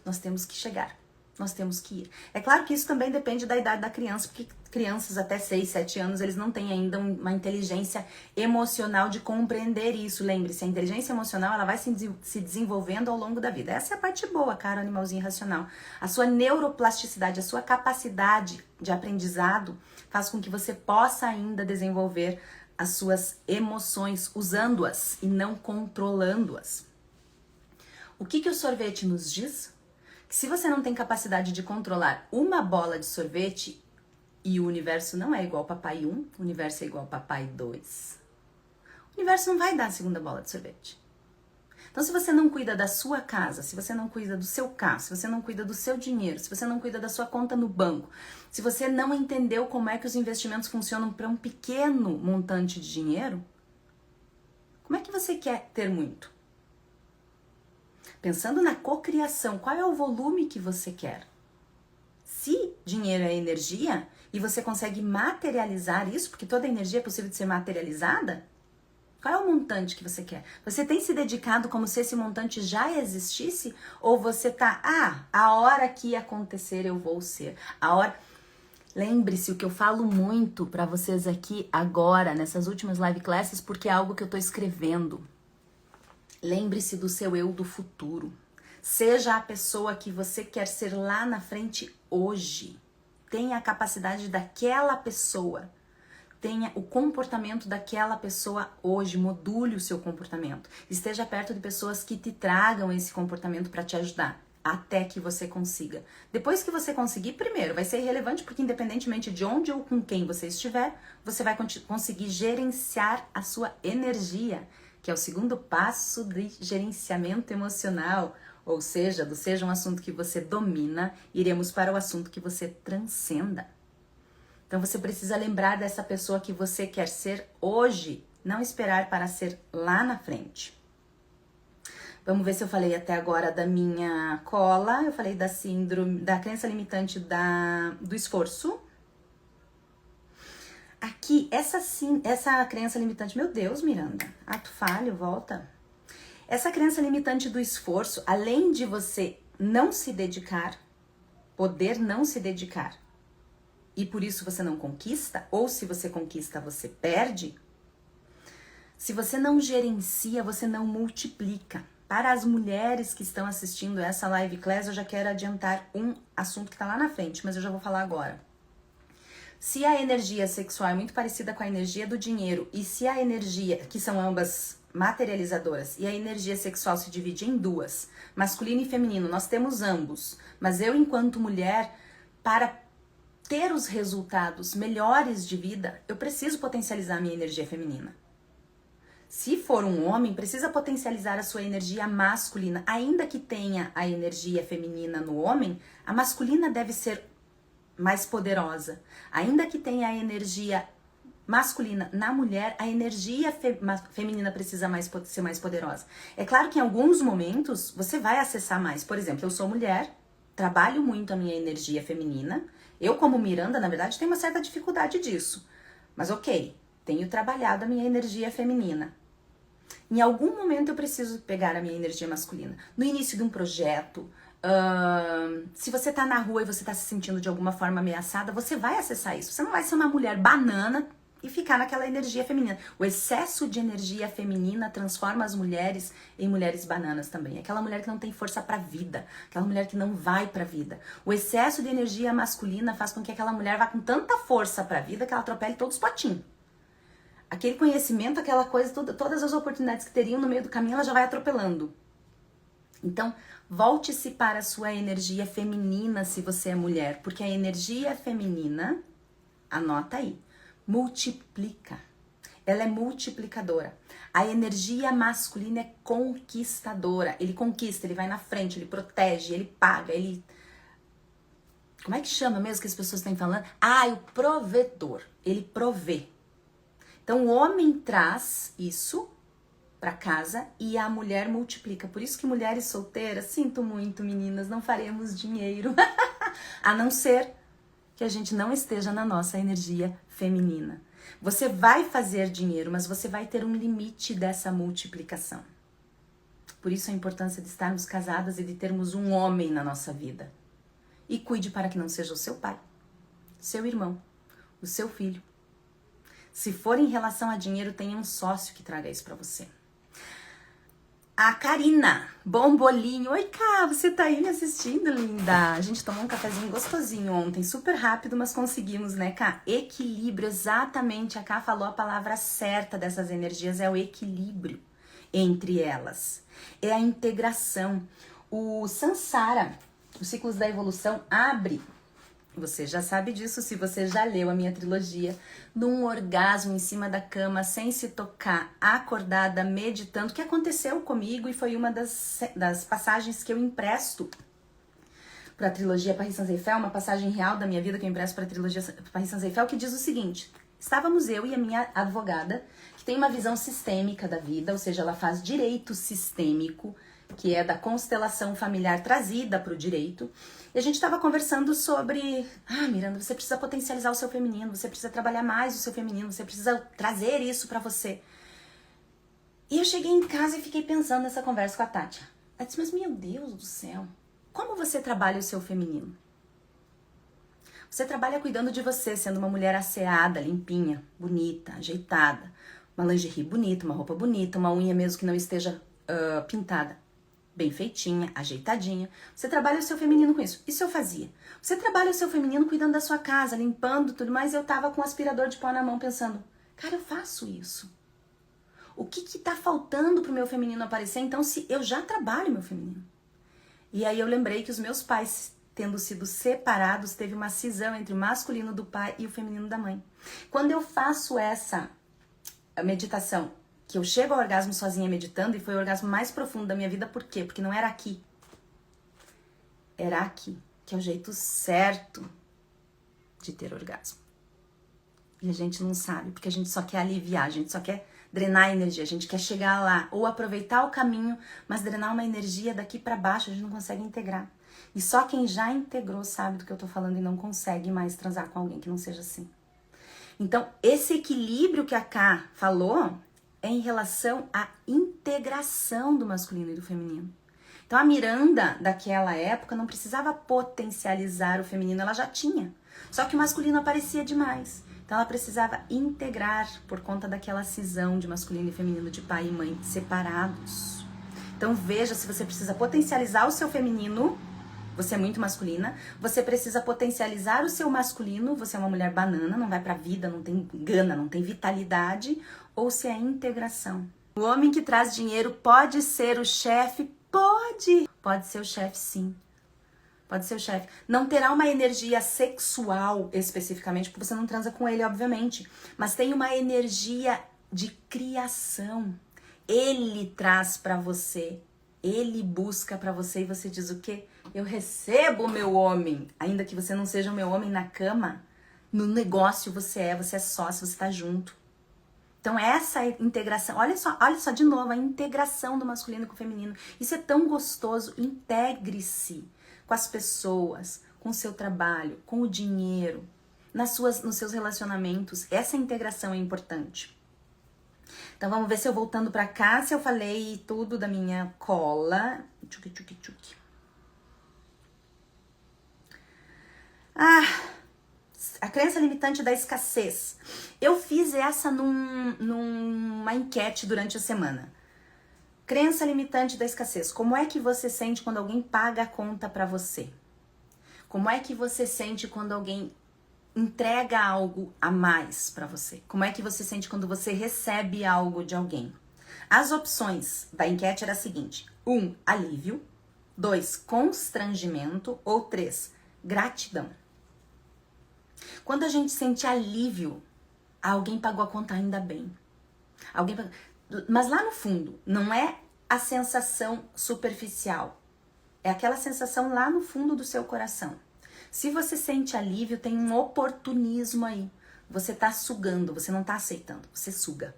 Nós temos que chegar, nós temos que ir. É claro que isso também depende da idade da criança, porque crianças até 6, 7 anos, eles não têm ainda uma inteligência emocional de compreender isso. Lembre-se, a inteligência emocional, ela vai se desenvolvendo ao longo da vida. Essa é a parte boa, cara, animalzinho racional. A sua neuroplasticidade, a sua capacidade de aprendizado faz com que você possa ainda desenvolver as suas emoções usando-as e não controlando-as. O que o sorvete nos diz? Que se você não tem capacidade de controlar uma bola de sorvete e o universo não é igual ao papai 1, o universo é igual ao papai 2, o universo não vai dar a segunda bola de sorvete. Então, se você não cuida da sua casa, se você não cuida do seu carro, se você não cuida do seu dinheiro, se você não cuida da sua conta no banco, se você não entendeu como é que os investimentos funcionam para um pequeno montante de dinheiro, como é que você quer ter muito? Pensando na cocriação, qual é o volume que você quer? Se dinheiro é energia e você consegue materializar isso, porque toda energia é possível de ser materializada, qual é o montante que você quer? Você tem se dedicado como se esse montante já existisse? Ou você tá, a hora que acontecer eu vou ser. Lembre-se o que eu falo muito para vocês aqui agora, nessas últimas live classes, porque é algo que eu tô escrevendo. Lembre-se do seu eu do futuro. Seja a pessoa que você quer ser lá na frente hoje. tenha a capacidade daquela pessoa. Tenha o comportamento daquela pessoa hoje, module o seu comportamento. Esteja perto de pessoas que te tragam esse comportamento para te ajudar, até que você consiga. Depois que você conseguir, primeiro, vai ser irrelevante, porque independentemente de onde ou com quem você estiver, você vai conseguir gerenciar a sua energia, que é o segundo passo de gerenciamento emocional. Ou seja, do seja um assunto que você domina, iremos para o assunto que você transcenda. Então você precisa lembrar dessa pessoa que você quer ser hoje, não esperar para ser lá na frente. Vamos ver se eu falei até agora da minha cola. Eu falei da síndrome, da crença limitante do esforço. Aqui, essa crença limitante, meu Deus, Miranda, ato falho, volta. Essa crença limitante do esforço, além de você não se dedicar, poder não se dedicar, e por isso você não conquista, ou se você conquista, você perde. Se você não gerencia, você não multiplica. Para as mulheres que estão assistindo essa live class, eu já quero adiantar um assunto que está lá na frente, mas eu já vou falar agora. Se a energia sexual é muito parecida com a energia do dinheiro, e se a energia, que são ambas materializadoras, e a energia sexual se divide em duas, masculino e feminino, nós temos ambos, mas eu, enquanto mulher, para ter os resultados melhores de vida, eu preciso potencializar a minha energia feminina. Se for um homem, precisa potencializar a sua energia masculina. Ainda que tenha a energia feminina no homem, a masculina deve ser mais poderosa. Ainda que tenha a energia masculina na mulher, a energia feminina precisa ser mais poderosa. É claro que em alguns momentos você vai acessar mais. Por exemplo, eu sou mulher, trabalho muito a minha energia feminina. Eu, como Miranda, na verdade, tenho uma certa dificuldade disso. Mas ok, tenho trabalhado a minha energia feminina. Em algum momento eu preciso pegar a minha energia masculina. No início de um projeto, se você tá na rua e você tá se sentindo de alguma forma ameaçada, você vai acessar isso. Você não vai ser uma mulher banana e ficar naquela energia feminina. O excesso de energia feminina transforma as mulheres em mulheres bananas também. Aquela mulher que não tem força pra vida, aquela mulher que não vai pra vida. O excesso de energia masculina faz com que aquela mulher vá com tanta força pra vida que ela atropele todos os potinhos. Aquele conhecimento, aquela coisa, todas as oportunidades que teriam no meio do caminho, ela já vai atropelando. Então, volte-se para a sua energia feminina se você é mulher, porque a energia feminina, anota aí, multiplica. Ela é multiplicadora. A energia masculina é conquistadora. Ele conquista, ele vai na frente, ele protege, ele paga, ele... Como é que chama mesmo que as pessoas estão falando? O provedor. Ele provê. Então, o homem traz isso para casa e a mulher multiplica. Por isso que mulheres solteiras, sinto muito, meninas, não faremos dinheiro. A não ser que a gente não esteja na nossa energia feminina. Você vai fazer dinheiro, mas você vai ter um limite dessa multiplicação. Por isso a importância de estarmos casadas e de termos um homem na nossa vida. E cuide para que não seja o seu pai, seu irmão, o seu filho. Se for em relação a dinheiro, tenha um sócio que traga isso pra você. A Karina, Bombolinho. Oi, Cá, você tá aí me assistindo, linda? A gente tomou um cafezinho gostosinho ontem, super rápido, mas conseguimos, né, Cá? Equilíbrio, exatamente. A Cá falou a palavra certa dessas energias, é o equilíbrio entre elas. É a integração. O Sansara, os ciclos da evolução, abre... Você já sabe disso se você já leu a minha trilogia, num orgasmo em cima da cama, sem se tocar, acordada, meditando, que aconteceu comigo e foi uma das passagens que eu empresto para a trilogia Paris Saint-Eiffel, uma passagem real da minha vida que eu empresto para a trilogia Paris Saint-Eiffel, que diz o seguinte: estávamos eu e a minha advogada, que tem uma visão sistêmica da vida, ou seja, ela faz direito sistêmico, que é da constelação familiar trazida para o direito. E a gente estava conversando sobre... Miranda, você precisa potencializar o seu feminino, você precisa trabalhar mais o seu feminino, você precisa trazer isso para você. E eu cheguei em casa e fiquei pensando nessa conversa com a Tátia. Ela disse, mas meu Deus do céu, como você trabalha o seu feminino? Você trabalha cuidando de você, sendo uma mulher asseada, limpinha, bonita, ajeitada. Uma lingerie bonita, uma roupa bonita, uma unha mesmo que não esteja pintada. bem feitinha, ajeitadinha. Você trabalha o seu feminino com isso. Isso eu fazia. Você trabalha o seu feminino cuidando da sua casa, limpando tudo mais. Eu tava com um aspirador de pó na mão pensando, cara, eu faço isso. O que tá faltando pro meu feminino aparecer? Então, se eu já trabalho meu feminino. E aí eu lembrei que os meus pais, tendo sido separados, teve uma cisão entre o masculino do pai e o feminino da mãe. Quando eu faço essa meditação, que eu chego ao orgasmo sozinha meditando, e foi o orgasmo mais profundo da minha vida, por quê? Porque não era aqui. Era aqui, que é o jeito certo de ter orgasmo. E a gente não sabe, porque a gente só quer aliviar, a gente só quer drenar a energia, a gente quer chegar lá, ou aproveitar o caminho, mas drenar uma energia daqui pra baixo, a gente não consegue integrar. E só quem já integrou sabe do que eu tô falando e não consegue mais transar com alguém que não seja assim. Então, esse equilíbrio que a Ká falou é em relação à integração do masculino e do feminino. Então, a Miranda daquela época não precisava potencializar o feminino, ela já tinha. Só que o masculino aparecia demais. Então, ela precisava integrar por conta daquela cisão de masculino e feminino, de pai e mãe separados. Então, veja, se você precisa potencializar o seu feminino, você é muito masculina. Você precisa potencializar o seu masculino, você é uma mulher banana, não vai pra vida, não tem gana, não tem vitalidade. Ou se é integração. O homem que traz dinheiro pode ser o chefe? Pode! Pode ser o chefe, sim. Pode ser o chefe. Não terá uma energia sexual especificamente, porque você não transa com ele, obviamente. Mas tem uma energia de criação. Ele traz pra você. Ele busca pra você e você diz o quê? Eu recebo o meu homem. Ainda que você não seja o meu homem na cama, no negócio você é sócio, você tá junto. Então essa integração, olha só de novo, a integração do masculino com o feminino. Isso é tão gostoso, integre-se com as pessoas, com o seu trabalho, com o dinheiro, nos seus relacionamentos. Essa integração é importante. Então vamos ver se eu voltando pra cá, se eu falei tudo da minha cola. Tchuki, tchuki, tchuki. A crença limitante da escassez. Eu fiz essa numa enquete durante a semana. Crença limitante da escassez. Como é que você sente quando alguém paga a conta pra você? Como é que você sente quando alguém entrega algo a mais pra você? Como é que você sente quando você recebe algo de alguém? As opções da enquete era a seguinte: 1, alívio. 2, constrangimento. Ou 3, gratidão. Quando a gente sente alívio, alguém pagou a conta, ainda bem. Alguém pagou. Mas lá no fundo, não é a sensação superficial. É aquela sensação lá no fundo do seu coração. Se você sente alívio, tem um oportunismo aí. Você tá sugando, você não tá aceitando, você suga.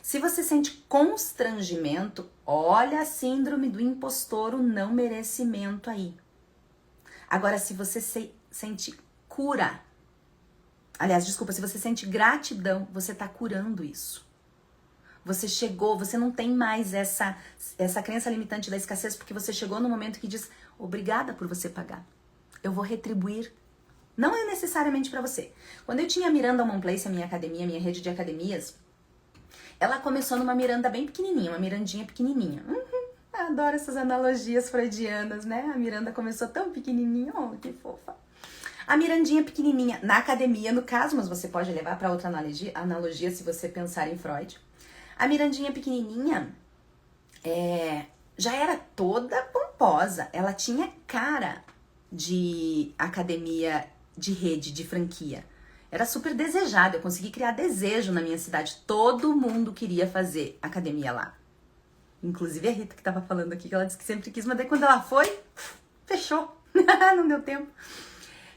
Se você sente constrangimento, olha a síndrome do impostor, o não merecimento aí. Agora, se você sente cura, aliás, desculpa, se você sente gratidão, você tá curando isso. Você chegou, você não tem mais essa crença limitante da escassez, porque você chegou no momento que diz, obrigada por você pagar. Eu vou retribuir. Não é necessariamente pra você. Quando eu tinha a Miranda One Place, a minha academia, a minha rede de academias, ela começou numa Miranda bem pequenininha, uma Mirandinha pequenininha. Adoro essas analogias freudianas, né? A Miranda começou tão pequenininha, oh, que fofa. A Mirandinha pequenininha, na academia, no caso, mas você pode levar para outra analogia se você pensar em Freud. A Mirandinha pequenininha já era toda pomposa. Ela tinha cara de academia de rede, de franquia. Era super desejada. Eu consegui criar desejo na minha cidade. Todo mundo queria fazer academia lá. Inclusive a Rita que tava falando aqui, que ela disse que sempre quis, mas daí quando ela foi, fechou. Não deu tempo.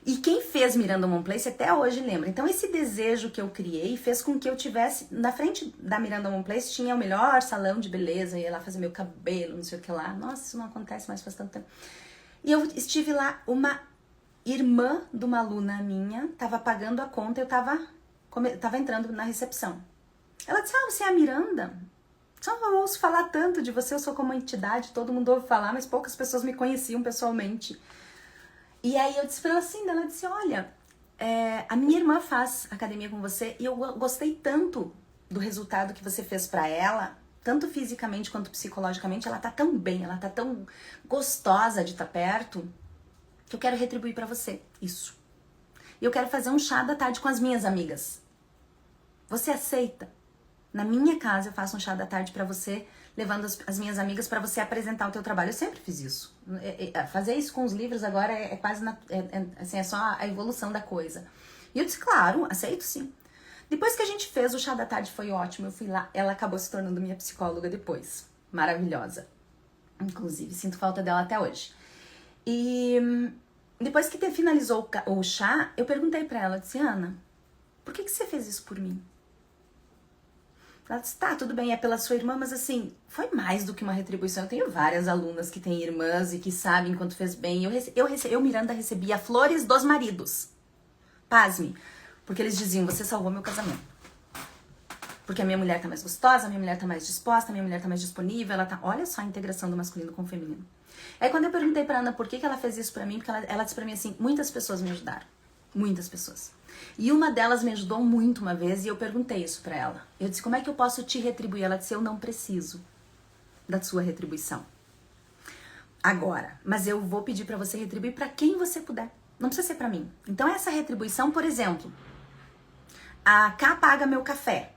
E quem fez Miranda One Place até hoje lembra. Então esse desejo que eu criei fez com que eu tivesse... Na frente da Miranda One Place tinha o melhor salão de beleza. Eu ia lá fazer meu cabelo, não sei o que lá. Nossa, isso não acontece mais faz tanto tempo. E eu estive lá, uma irmã de uma aluna minha tava pagando a conta, eu tava entrando na recepção. Ela disse, você é a Miranda? Só eu ouço falar tanto de você, eu sou como uma entidade, todo mundo ouve falar, mas poucas pessoas me conheciam pessoalmente. E aí eu disse pra ela assim, ela disse, olha, a minha irmã faz academia com você e eu gostei tanto do resultado que você fez pra ela, tanto fisicamente quanto psicologicamente, ela tá tão bem, ela tá tão gostosa de estar perto, que eu quero retribuir pra você isso. E eu quero fazer um chá da tarde com as minhas amigas. Você aceita? Na minha casa eu faço um chá da tarde pra você, levando as minhas amigas pra você apresentar o teu trabalho. Eu sempre fiz isso. Fazer isso com os livros agora é quase, assim, é só a evolução da coisa. E eu disse, claro, aceito sim. Depois que a gente fez, o chá da tarde foi ótimo. Eu fui lá, ela acabou se tornando minha psicóloga depois. Maravilhosa. Inclusive, sinto falta dela até hoje. E depois que finalizou o chá, eu perguntei pra ela, disse, Ana, por que você fez isso por mim? Ela disse, tá, tudo bem, é pela sua irmã, mas assim, foi mais do que uma retribuição. Eu tenho várias alunas que têm irmãs e que sabem quanto fez bem. Eu, Miranda, recebia flores dos maridos. Pasme. Porque eles diziam, você salvou meu casamento. Porque a minha mulher tá mais gostosa, a minha mulher tá mais disposta, a minha mulher tá mais disponível, ela tá... Olha só a integração do masculino com o feminino. Aí quando eu perguntei pra Ana por que ela fez isso pra mim, porque ela disse pra mim assim, muitas pessoas me ajudaram. Muitas pessoas. E uma delas me ajudou muito uma vez e eu perguntei isso pra ela. Eu disse, como é que eu posso te retribuir? Ela disse, eu não preciso da sua retribuição. Agora, mas eu vou pedir pra você retribuir pra quem você puder. Não precisa ser pra mim. Então essa retribuição, por exemplo, a Cá paga meu café.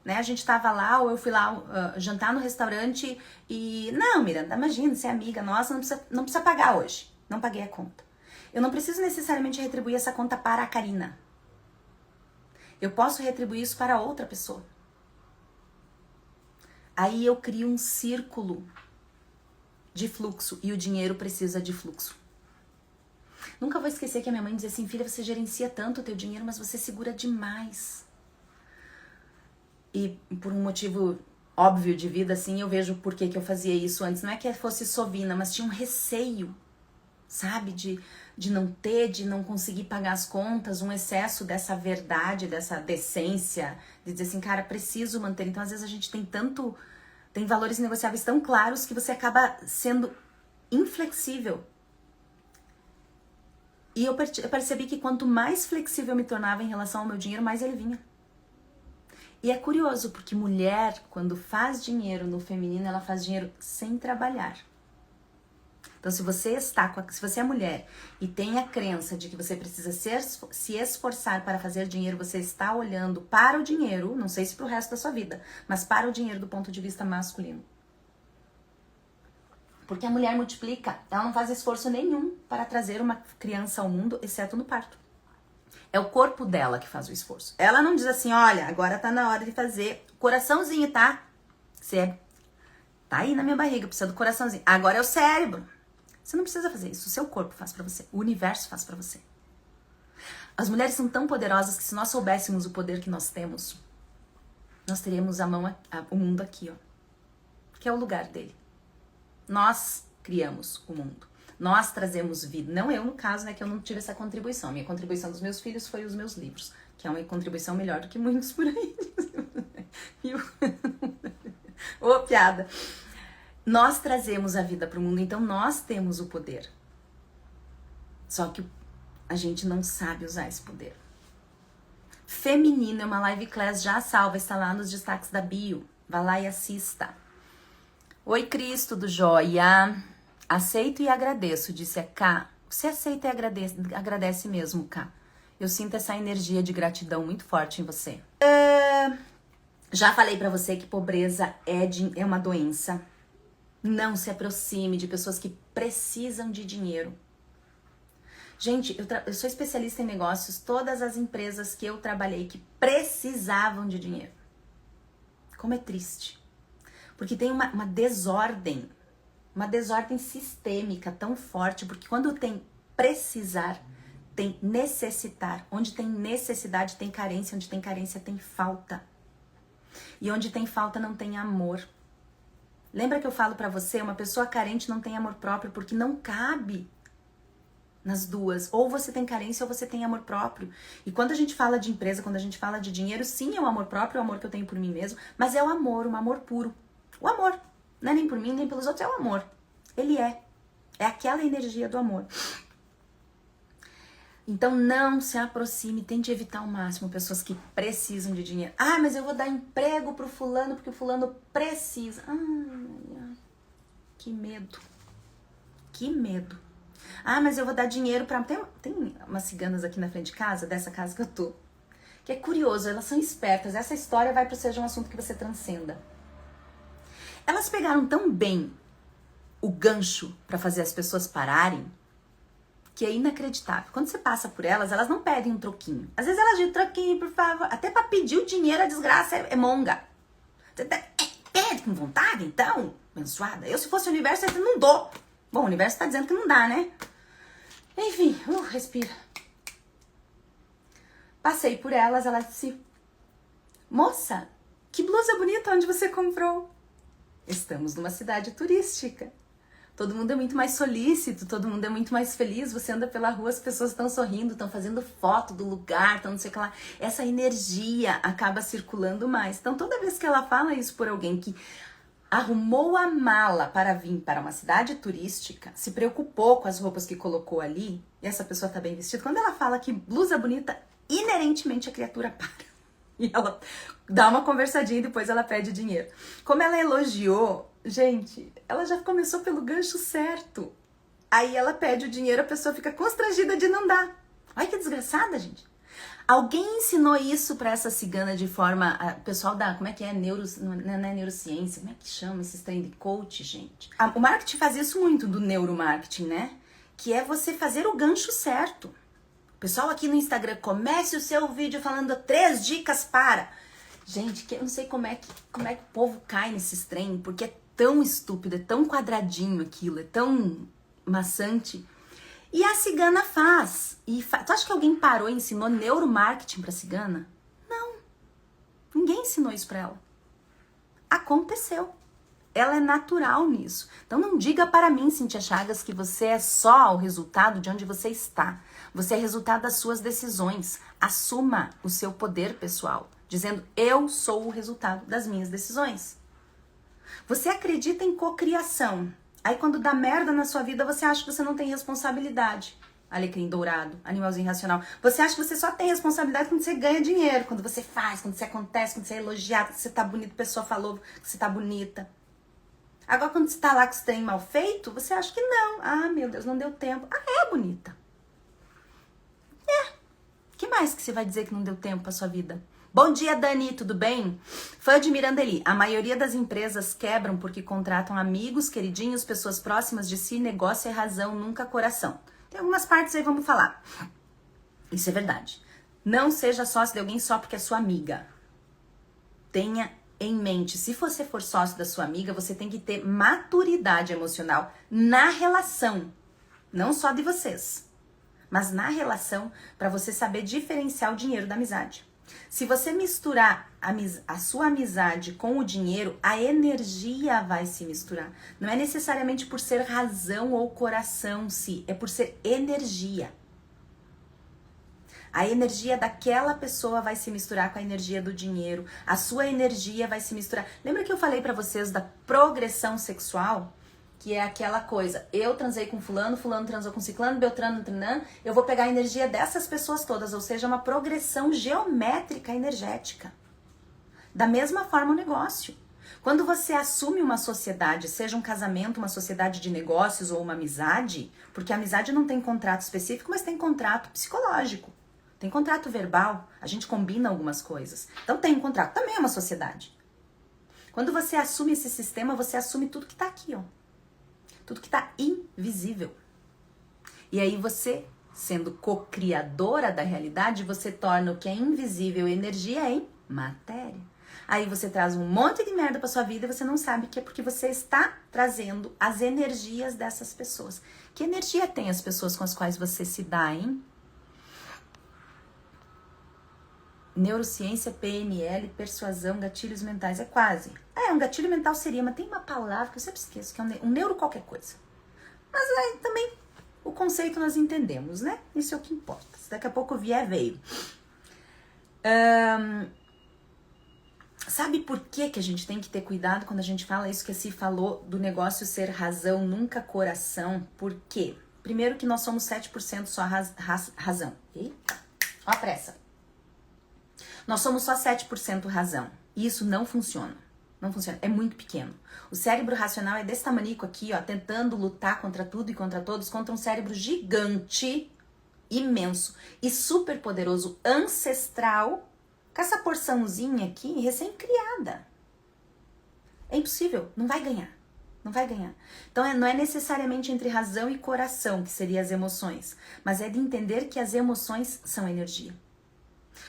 Né? A gente tava lá, ou eu fui lá jantar no restaurante e... Não, Miranda, imagina, você é amiga nossa, não precisa pagar hoje. Não paguei a conta. Eu não preciso necessariamente retribuir essa conta para a Karina. Eu posso retribuir isso para outra pessoa. Aí eu crio um círculo de fluxo e o dinheiro precisa de fluxo. Nunca vou esquecer que a minha mãe dizia assim, filha, você gerencia tanto o teu dinheiro, mas você segura demais. E por um motivo óbvio de vida, assim, eu vejo por que eu fazia isso antes. Não é que fosse sovina, mas tinha um receio, sabe? De não ter, de não conseguir pagar as contas, um excesso dessa verdade, dessa decência, de dizer assim, cara, preciso manter. Então, às vezes, a gente tem valores negociáveis tão claros que você acaba sendo inflexível. E eu percebi que quanto mais flexível eu me tornava em relação ao meu dinheiro, mais ele vinha. E é curioso, porque mulher, quando faz dinheiro no feminino, ela faz dinheiro sem trabalhar. Então, se você é mulher e tem a crença de que você precisa se esforçar para fazer dinheiro, você está olhando para o dinheiro, não sei se para o resto da sua vida, mas para o dinheiro do ponto de vista masculino. Porque a mulher multiplica, ela não faz esforço nenhum para trazer uma criança ao mundo, exceto no parto. É o corpo dela que faz o esforço. Ela não diz assim, olha, agora tá na hora de fazer coraçãozinho, tá? Você tá aí na minha barriga, precisa do coraçãozinho. Agora é o cérebro. Você não precisa fazer isso, o seu corpo faz pra você, o universo faz pra você. As mulheres são tão poderosas que se nós soubéssemos o poder que nós temos, nós teríamos o mundo aqui, ó. Que é o lugar dele. Nós criamos o mundo. Nós trazemos vida. Não eu, no caso, né, que eu não tive essa contribuição. A minha contribuição dos meus filhos foi os meus livros, que é uma contribuição melhor do que muitos por aí. Ô, piada. Nós trazemos a vida para o mundo, então nós temos o poder. Só que a gente não sabe usar esse poder. Feminino é uma live class já salva, está lá nos destaques da bio. Vá lá e assista. Oi, Cris, tudo jóia? Aceito e agradeço, disse a K. Você aceita e agradece mesmo, K. Eu sinto essa energia de gratidão muito forte em você. Já falei pra você que pobreza é uma doença. Não se aproxime de pessoas que precisam de dinheiro. Gente, eu sou especialista em negócios. Todas as empresas que eu trabalhei que precisavam de dinheiro. Como é triste. Porque tem uma desordem. Uma desordem sistêmica tão forte, porque quando tem precisar, tem necessitar. Onde tem necessidade, tem carência. Onde tem carência, tem falta. E onde tem falta, não tem amor. Lembra que eu falo pra você, uma pessoa carente não tem amor próprio, porque não cabe nas duas. Ou você tem carência ou você tem amor próprio. E quando a gente fala de empresa, quando a gente fala de dinheiro, sim, é o amor próprio, é o amor que eu tenho por mim mesmo, mas é o amor, um amor puro. O amor. Não é nem por mim, nem pelos outros, é o amor. Ele é. É aquela energia do amor. Então não se aproxime, tente evitar ao máximo pessoas que precisam de dinheiro. Ah, mas eu vou dar emprego pro fulano porque o fulano precisa. Ai, que medo. Que medo. Ah, mas eu vou dar dinheiro pra... Tem umas ciganas aqui na frente de casa, dessa casa que eu tô, que é curioso, elas são espertas. Essa história vai para ser um assunto que você transcenda. Elas pegaram tão bem o gancho para fazer as pessoas pararem, que é inacreditável. Quando você passa por elas, elas não pedem um troquinho. Às vezes elas dizem, troquinho, por favor. Até para pedir o dinheiro, a desgraça é monga. Pede com vontade, então, abençoada. Eu, se fosse o universo, eu não dou. Bom, o universo tá dizendo que não dá, né? Enfim, respira. Passei por elas, ela disse, moça, que blusa bonita, onde você comprou? Estamos numa cidade turística. Todo mundo é muito mais solícito, todo mundo é muito mais feliz. Você anda pela rua, as pessoas estão sorrindo, estão fazendo foto do lugar, estão não sei o que lá. Essa energia acaba circulando mais. Então, toda vez que ela fala isso por alguém que arrumou a mala para vir para uma cidade turística, se preocupou com as roupas que colocou ali, e essa pessoa está bem vestida, quando ela fala que blusa bonita, inerentemente a criatura para. E ela dá uma conversadinha e depois ela pede dinheiro. Como ela elogiou, gente, ela já começou pelo gancho certo. Aí ela pede o dinheiro, a pessoa fica constrangida de não dar. Olha que desgraçada, gente. Alguém ensinou isso pra essa cigana de forma... O pessoal da... Como é que é? Não é neurociência. Como é que chama esses trem de coach, gente? O marketing faz isso muito do neuromarketing, né? Que é você fazer o gancho certo. Pessoal aqui no Instagram, comece o seu vídeo falando 3 dicas para... Gente, que eu não sei como é que o povo cai nesses trem, porque é tão estúpido, é tão quadradinho aquilo, é tão maçante. E a cigana faz. Tu acha que alguém parou e ensinou neuromarketing pra cigana? Não. Ninguém ensinou isso pra ela. Aconteceu. Ela é natural nisso. Então não diga para mim, Cíntia Chagas, que você é só o resultado de onde você está. Você é resultado das suas decisões. Assuma o seu poder pessoal, dizendo eu sou o resultado das minhas decisões. Você acredita em cocriação. Aí quando dá merda na sua vida, você acha que você não tem responsabilidade. Alecrim dourado, animalzinho racional. Você acha que você só tem responsabilidade quando você ganha dinheiro, quando você faz, quando você acontece, quando você é elogiado, quando você tá bonito, a pessoa falou que você tá bonita. Agora, quando você tá lá com esse trem mal feito, você acha que não. Ah, meu Deus, não deu tempo. Ah, é bonita. Que mais que você vai dizer que não deu tempo pra sua vida? Bom dia, Dani, tudo bem? Fã de Mirandeli. A maioria das empresas quebram porque contratam amigos, queridinhos, pessoas próximas de si. Negócio é razão, nunca coração. Tem algumas partes aí, vamos falar. Isso é verdade. Não seja sócio de alguém só porque é sua amiga. Tenha em mente, se você for sócio da sua amiga, você tem que ter maturidade emocional na relação. Não só de vocês, mas na relação, para você saber diferenciar o dinheiro da amizade. Se você misturar a sua amizade com o dinheiro, a energia vai se misturar. Não é necessariamente por ser razão ou coração, é por ser energia. A energia daquela pessoa vai se misturar com a energia do dinheiro. A sua energia vai se misturar. Lembra que eu falei pra vocês da progressão sexual? Que é aquela coisa, eu transei com fulano, fulano transou com ciclano, beltrano, trinã, eu vou pegar a energia dessas pessoas todas, ou seja, uma progressão geométrica energética. Da mesma forma o negócio. Quando você assume uma sociedade, seja um casamento, uma sociedade de negócios ou uma amizade, porque a amizade não tem contrato específico, mas tem contrato psicológico. Tem contrato verbal, a gente combina algumas coisas. Então tem um contrato, também é uma sociedade. Quando você assume esse sistema, você assume tudo que tá aqui, ó. Tudo que está invisível. E aí você, sendo co-criadora da realidade, você torna o que é invisível energia em matéria. Aí você traz um monte de merda pra sua vida e você não sabe que é porque você está trazendo as energias dessas pessoas. Que energia tem as pessoas com as quais você se dá, hein? Neurociência, PNL, persuasão, gatilhos mentais, é quase. Um gatilho mental seria, mas tem uma palavra que eu sempre esqueço, que é um neuro qualquer coisa. Mas aí também o conceito nós entendemos, né? Isso é o que importa. Se daqui a pouco vier, veio. Sabe por que a gente tem que ter cuidado quando a gente fala isso que a Si falou do negócio ser razão, nunca coração? Por quê? Primeiro que nós somos 7% só razão. Eita, ó a pressa. Nós somos só 7% razão. E isso não funciona. Não funciona. É muito pequeno. O cérebro racional é desse tamanico aqui, ó, tentando lutar contra tudo e contra todos, contra um cérebro gigante, imenso e super poderoso, ancestral, com essa porçãozinha aqui, recém-criada. É impossível. Não vai ganhar. Não vai ganhar. Então, não é necessariamente entre razão e coração, que seriam as emoções, mas é de entender que as emoções são energia.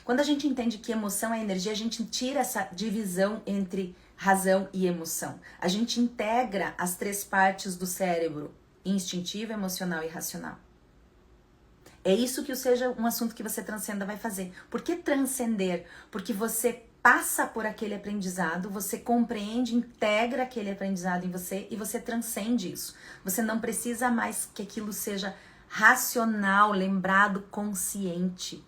Quando a gente entende que emoção é energia, a gente tira essa divisão entre razão e emoção. A gente integra as três partes do cérebro, instintivo, emocional e racional. É isso que o Seja um Assunto que Você Transcenda vai fazer. Por que transcender? Porque você passa por aquele aprendizado, você compreende, integra aquele aprendizado em você e você transcende isso. Você não precisa mais que aquilo seja racional, lembrado, consciente.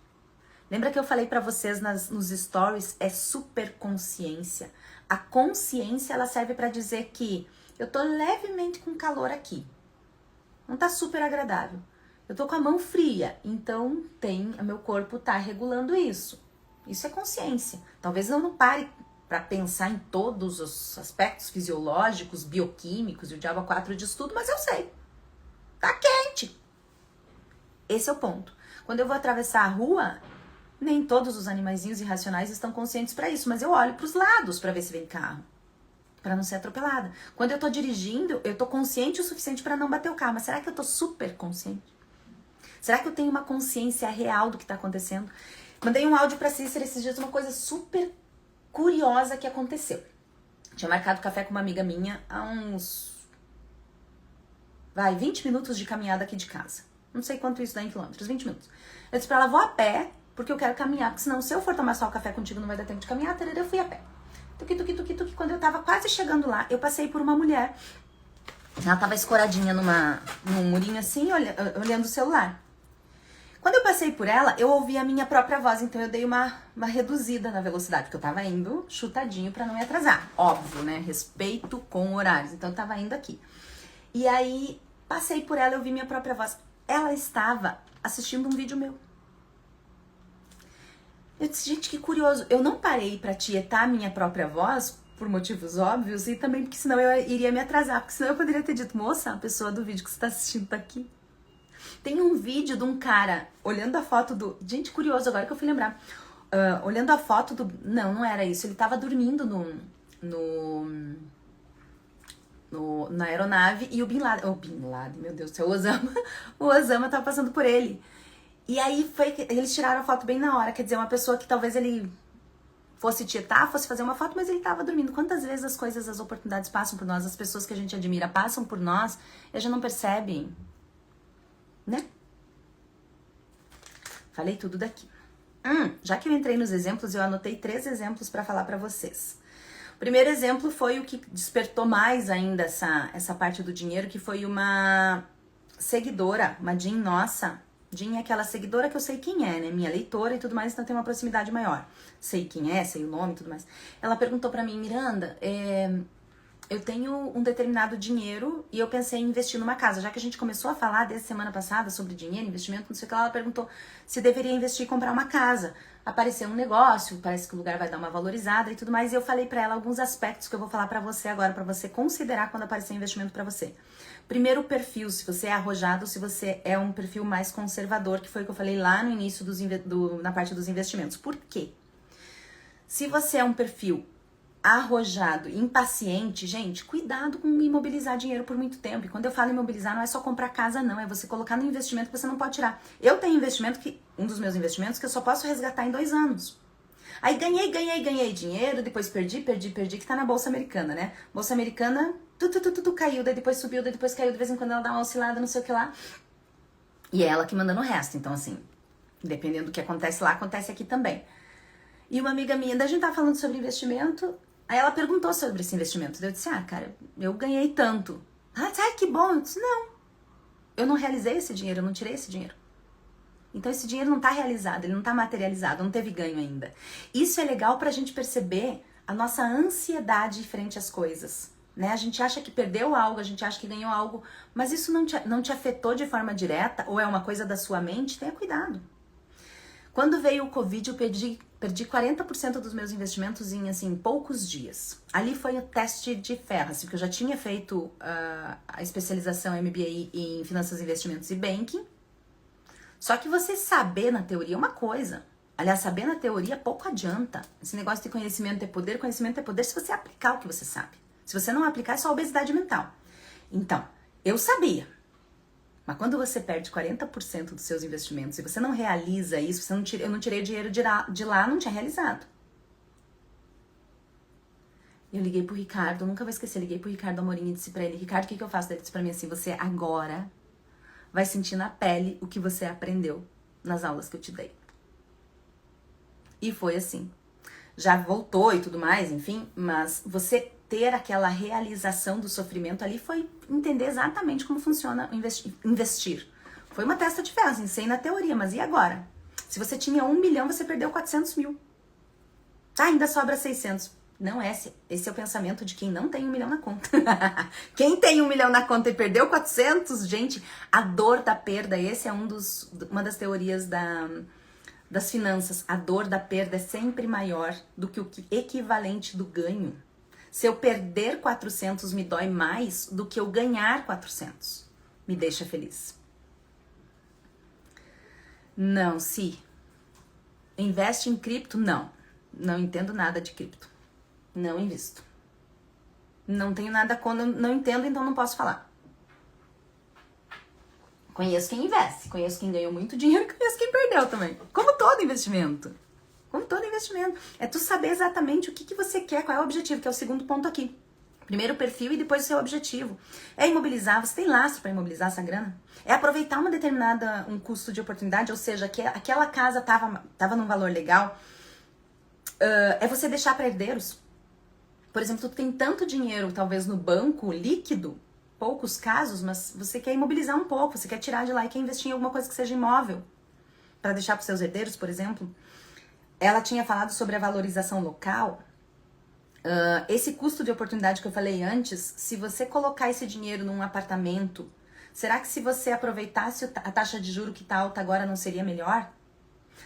Lembra que eu falei pra vocês nos stories? É superconsciência. A consciência, ela serve pra dizer que eu tô levemente com calor aqui. Não tá super agradável. Eu tô com a mão fria, então o meu corpo tá regulando isso. Isso é consciência. Talvez eu não pare pra pensar em todos os aspectos fisiológicos, bioquímicos e o diabo 4 disso tudo, mas eu sei. Tá quente. Esse é o ponto. Quando eu vou atravessar a rua, nem todos os animaizinhos irracionais estão conscientes para isso, mas eu olho para os lados para ver se vem carro, para não ser atropelada. Quando eu tô dirigindo, eu tô consciente o suficiente para não bater o carro, mas será que eu tô super consciente? Será que eu tenho uma consciência real do que tá acontecendo? Mandei um áudio pra Cícera esses dias, uma coisa super curiosa que aconteceu. Tinha marcado café com uma amiga minha há uns 20 minutos de caminhada aqui de casa. Não sei quanto isso dá em quilômetros, 20 minutos. Eu disse pra ela, vou a pé, porque eu quero caminhar, porque senão se eu for tomar só o café contigo não vai dar tempo de caminhar, eu fui a pé. Tuqui. Quando eu tava quase chegando lá, eu passei por uma mulher. Ela tava escoradinha num murinho assim, olhando o celular. Quando eu passei por ela, eu ouvi a minha própria voz, então eu dei uma reduzida na velocidade, porque eu tava indo chutadinho pra não me atrasar. Óbvio, né? Respeito com horários, então eu tava indo aqui. E aí, passei por ela, eu ouvi minha própria voz. Ela estava assistindo um vídeo meu. Eu disse, gente, que curioso. Eu não parei pra tietar a minha própria voz, por motivos óbvios, e também porque senão eu iria me atrasar, porque senão eu poderia ter dito, moça, a pessoa do vídeo que você tá assistindo tá aqui. Tem um vídeo de um cara olhando a foto do... Gente, curioso, agora que eu fui lembrar. Olhando a foto do... Não era isso. Ele tava dormindo na aeronave e o Bin Laden, meu Deus do céu, o Osama tava passando por ele. E aí eles tiraram a foto bem na hora. Quer dizer, uma pessoa que talvez ele fosse tietar, fosse fazer uma foto, mas ele tava dormindo. Quantas vezes as oportunidades passam por nós, as pessoas que a gente admira passam por nós e a gente não percebe... Né? Falei tudo daqui. Já que eu entrei nos exemplos, eu anotei 3 exemplos para falar para vocês. O primeiro exemplo foi o que despertou mais ainda essa parte do dinheiro, que foi uma seguidora, uma Jean nossa. Jean é aquela seguidora que eu sei quem é, né? Minha leitora e tudo mais, então tem uma proximidade maior. Sei quem é, sei o nome e tudo mais. Ela perguntou para mim, Miranda, eu tenho um determinado dinheiro e eu pensei em investir numa casa. Já que a gente começou a falar desde semana passada sobre dinheiro, investimento, não sei o que lá, ela perguntou se deveria investir e comprar uma casa. Apareceu um negócio, parece que o lugar vai dar uma valorizada e tudo mais. E eu falei pra ela alguns aspectos que eu vou falar pra você agora, pra você considerar quando aparecer investimento pra você. Primeiro, o perfil, se você é arrojado, se você é um perfil mais conservador, que foi o que eu falei lá no início na parte dos investimentos. Por quê? Se você é um perfil arrojado, impaciente, gente, cuidado com imobilizar dinheiro por muito tempo. E quando eu falo imobilizar, não é só comprar casa, não. É você colocar no investimento que você não pode tirar. Eu tenho investimento um dos meus investimentos que eu só posso resgatar em 2 anos. Aí ganhei dinheiro, depois perdi, que tá na Bolsa Americana, né? Bolsa Americana, tudo caiu, daí depois subiu, daí depois caiu, de vez em quando ela dá uma oscilada, não sei o que lá. E é ela que manda no resto. Então, assim, dependendo do que acontece lá, acontece aqui também. E uma amiga minha, da gente tava falando sobre investimento... Aí ela perguntou sobre esse investimento. Eu disse, cara, eu ganhei tanto. Que bom. Eu disse, não. Eu não realizei esse dinheiro, eu não tirei esse dinheiro. Então esse dinheiro não tá realizado, ele não tá materializado, não teve ganho ainda. Isso é legal pra gente perceber a nossa ansiedade frente às coisas. né? A gente acha que perdeu algo, a gente acha que ganhou algo, mas isso não te afetou de forma direta ou é uma coisa da sua mente, tenha cuidado. Quando veio o Covid, eu perdi 40% dos meus investimentos em, assim, poucos dias. Ali foi o teste de ferro, assim, porque eu já tinha feito a especialização MBA em Finanças, Investimentos e Banking. Só que você saber na teoria é uma coisa. Aliás, saber na teoria pouco adianta. Esse negócio de conhecimento é poder se você aplicar o que você sabe. Se você não aplicar, é só obesidade mental. Então, eu sabia. Mas quando você perde 40% dos seus investimentos e você não realiza isso, eu não tirei o dinheiro de lá, não tinha realizado. Eu liguei pro Ricardo, nunca vou esquecer, liguei pro Ricardo Amorim e disse pra ele, Ricardo, o que eu faço? Ele disse pra mim assim, você agora vai sentir na pele o que você aprendeu nas aulas que eu te dei. E foi assim. Já voltou e tudo mais, enfim, mas você ter aquela realização do sofrimento ali foi entender exatamente como funciona o investir. Foi uma testa de ferro, assim, sei na teoria, mas e agora? Se você tinha 1 milhão, você perdeu 400 mil. Tá, ainda sobra 600. Não é esse é o pensamento de quem não tem 1 milhão na conta. Quem tem 1 milhão na conta e perdeu 400, gente, a dor da perda, esse é uma das teorias das finanças. A dor da perda é sempre maior do que o equivalente do ganho. Se eu perder 400 me dói mais do que eu ganhar 400. Me deixa feliz. Não, se investe em cripto, não. Não entendo nada de cripto. Não invisto. Não tenho nada quando não entendo, então não posso falar. Conheço quem investe, conheço quem ganhou muito dinheiro e conheço quem perdeu também. Como todo investimento. Como todo investimento. É tu saber exatamente o que você quer, qual é o objetivo, que é o segundo ponto aqui. Primeiro o perfil e depois o seu objetivo. É imobilizar, você tem lastro para imobilizar essa grana? É aproveitar um custo de oportunidade, ou seja, que aquela casa tava num valor legal. É você deixar para herdeiros. Por exemplo, tu tem tanto dinheiro, talvez no banco, líquido, poucos casos, mas você quer imobilizar um pouco, você quer tirar de lá e quer investir em alguma coisa que seja imóvel. Para deixar para os seus herdeiros, por exemplo. Ela tinha falado sobre a valorização local. Esse custo de oportunidade que eu falei antes, se você colocar esse dinheiro num apartamento, será que se você aproveitasse a taxa de juro que tá alta agora não seria melhor?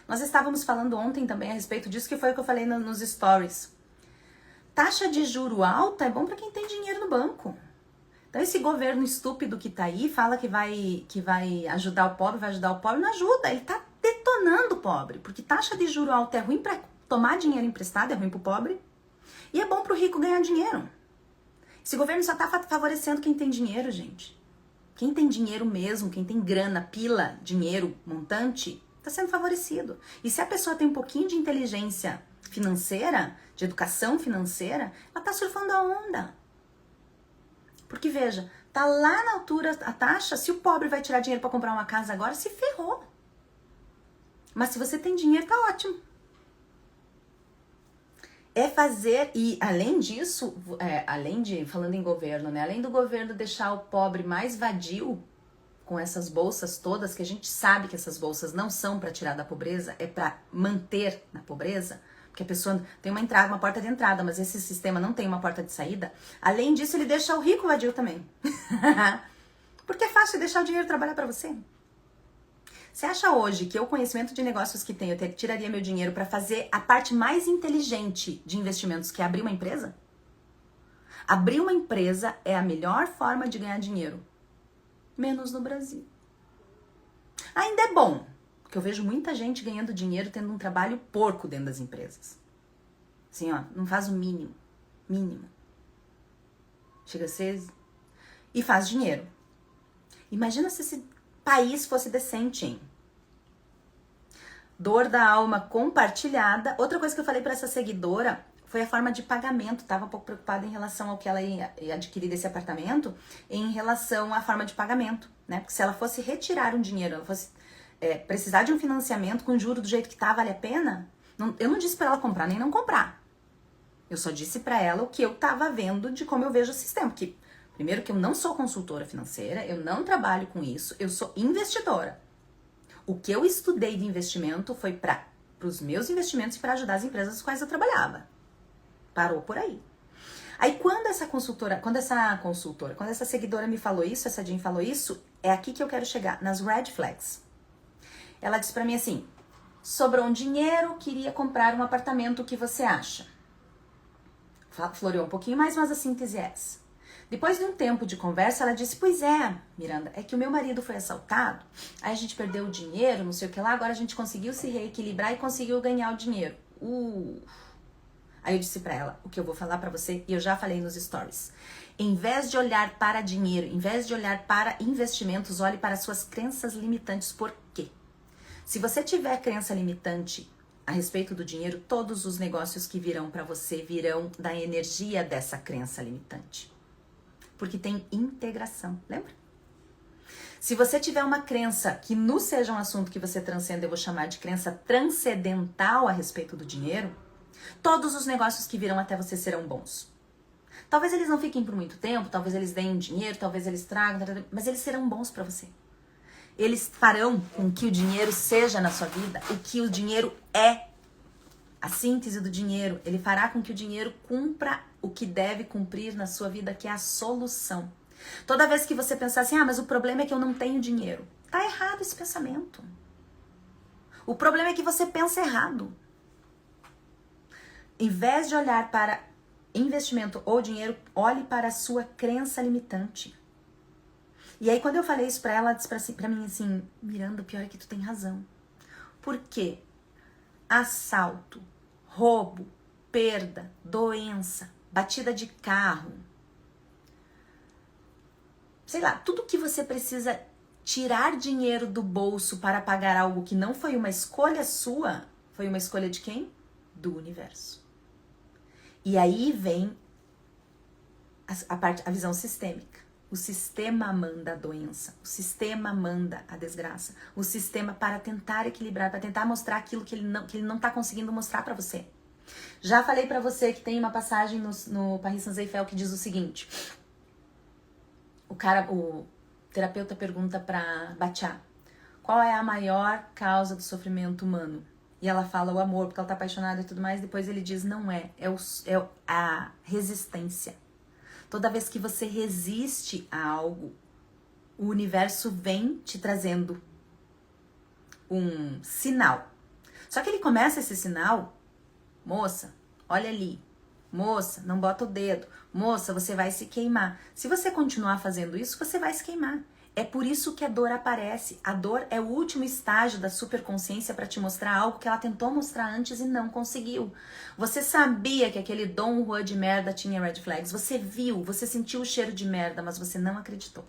Nós estávamos falando ontem também a respeito disso, que foi o que eu falei nos stories. Taxa de juro alta é bom para quem tem dinheiro no banco. Então esse governo estúpido que tá aí, fala que vai ajudar o pobre, não ajuda, ele tá detonando o pobre, porque taxa de juro alta é ruim para tomar dinheiro emprestado, é ruim pro pobre, e é bom pro rico ganhar dinheiro. Esse governo só tá favorecendo quem tem dinheiro, gente. Quem tem dinheiro mesmo, quem tem grana, pila, dinheiro, montante, tá sendo favorecido. E se a pessoa tem um pouquinho de inteligência financeira, de educação financeira, ela tá surfando a onda. Porque veja, tá lá na altura a taxa, se o pobre vai tirar dinheiro para comprar uma casa agora, se ferrou. Mas se você tem dinheiro, tá ótimo. É fazer, e além disso, falando em governo, né? Além do governo deixar o pobre mais vadio, com essas bolsas todas, que a gente sabe que essas bolsas não são para tirar da pobreza, é para manter na pobreza, porque a pessoa tem uma porta de entrada, mas esse sistema não tem uma porta de saída. Além disso, ele deixa o rico vadio também. Porque é fácil deixar o dinheiro trabalhar para você. Você acha hoje que o conhecimento de negócios que tenho, eu tiraria meu dinheiro para fazer a parte mais inteligente de investimentos, que é abrir uma empresa? Abrir uma empresa é a melhor forma de ganhar dinheiro. Menos no Brasil. Ainda é bom, porque eu vejo muita gente ganhando dinheiro tendo um trabalho porco dentro das empresas. Assim, ó, não faz o mínimo. Mínimo. Chega a ser... E faz dinheiro. Imagina se esse país fosse decente, hein? Dor da alma compartilhada. Outra coisa que eu falei para essa seguidora foi a forma de pagamento. Tava um pouco preocupada em relação ao que ela ia adquirir desse apartamento, em relação à forma de pagamento, né? Porque se ela fosse retirar um dinheiro, ela fosse precisar de um financiamento com juro do jeito que tá, vale a pena? Eu não disse para ela comprar nem não comprar. Eu só disse para ela o que eu tava vendo de como eu vejo o sistema. Porque, primeiro, que eu não sou consultora financeira, eu não trabalho com isso, eu sou investidora. O que eu estudei de investimento foi para os meus investimentos e para ajudar as empresas com as quais eu trabalhava. Parou por aí. Aí quando essa seguidora me falou isso, essa Jean falou isso, é aqui que eu quero chegar, nas red flags. Ela disse pra mim assim, sobrou um dinheiro, queria comprar um apartamento, o que você acha? Floreou um pouquinho mais, mas a síntese é essa. Depois de um tempo de conversa, ela disse, pois é, Miranda, é que o meu marido foi assaltado, aí a gente perdeu o dinheiro, não sei o que lá, agora a gente conseguiu se reequilibrar e conseguiu ganhar o dinheiro. Aí eu disse pra ela, o que eu vou falar pra você, e eu já falei nos stories. Em vez de olhar para dinheiro, em vez de olhar para investimentos, olhe para suas crenças limitantes. Por quê? Se você tiver crença limitante a respeito do dinheiro, todos os negócios que virão pra você virão da energia dessa crença limitante. Porque tem integração, lembra? Se você tiver uma crença que não seja um assunto que você transcenda, eu vou chamar de crença transcendental a respeito do dinheiro, todos os negócios que virão até você serão bons. Talvez eles não fiquem por muito tempo, talvez eles deem dinheiro, talvez eles tragam, mas eles serão bons pra você. Eles farão com que o dinheiro seja na sua vida o que o dinheiro é. A síntese do dinheiro, ele fará com que o dinheiro cumpra o que deve cumprir na sua vida, que é a solução. Toda vez que você pensar assim, mas o problema é que eu não tenho dinheiro. Tá errado esse pensamento. O problema é que você pensa errado. Em vez de olhar para investimento ou dinheiro, olhe para a sua crença limitante. E aí quando eu falei isso pra ela disse pra mim assim, Miranda, o pior é que tu tem razão. Por quê? Assalto, roubo, perda, doença, batida de carro. Sei lá, tudo que você precisa tirar dinheiro do bolso para pagar algo que não foi uma escolha sua, foi uma escolha de quem? Do universo. E aí vem a visão sistêmica. O sistema manda a doença, o sistema manda a desgraça, o sistema para tentar equilibrar, para tentar mostrar aquilo que ele não está conseguindo mostrar para você. Já falei para você que tem uma passagem no Paris Saint-Germain que diz o seguinte: o terapeuta pergunta para Bachá, qual é a maior causa do sofrimento humano? E ela fala o amor, porque ela está apaixonada e tudo mais. Depois ele diz, não é a resistência. Toda vez que você resiste a algo, o universo vem te trazendo um sinal. Só que ele começa esse sinal, moça, olha ali, moça, não bota o dedo, moça, você vai se queimar. Se você continuar fazendo isso, você vai se queimar. É por isso que a dor aparece. A dor é o último estágio da superconsciência para te mostrar algo que ela tentou mostrar antes e não conseguiu. Você sabia que aquele Dom Juan de merda tinha red flags. Você viu, você sentiu o cheiro de merda, mas você não acreditou.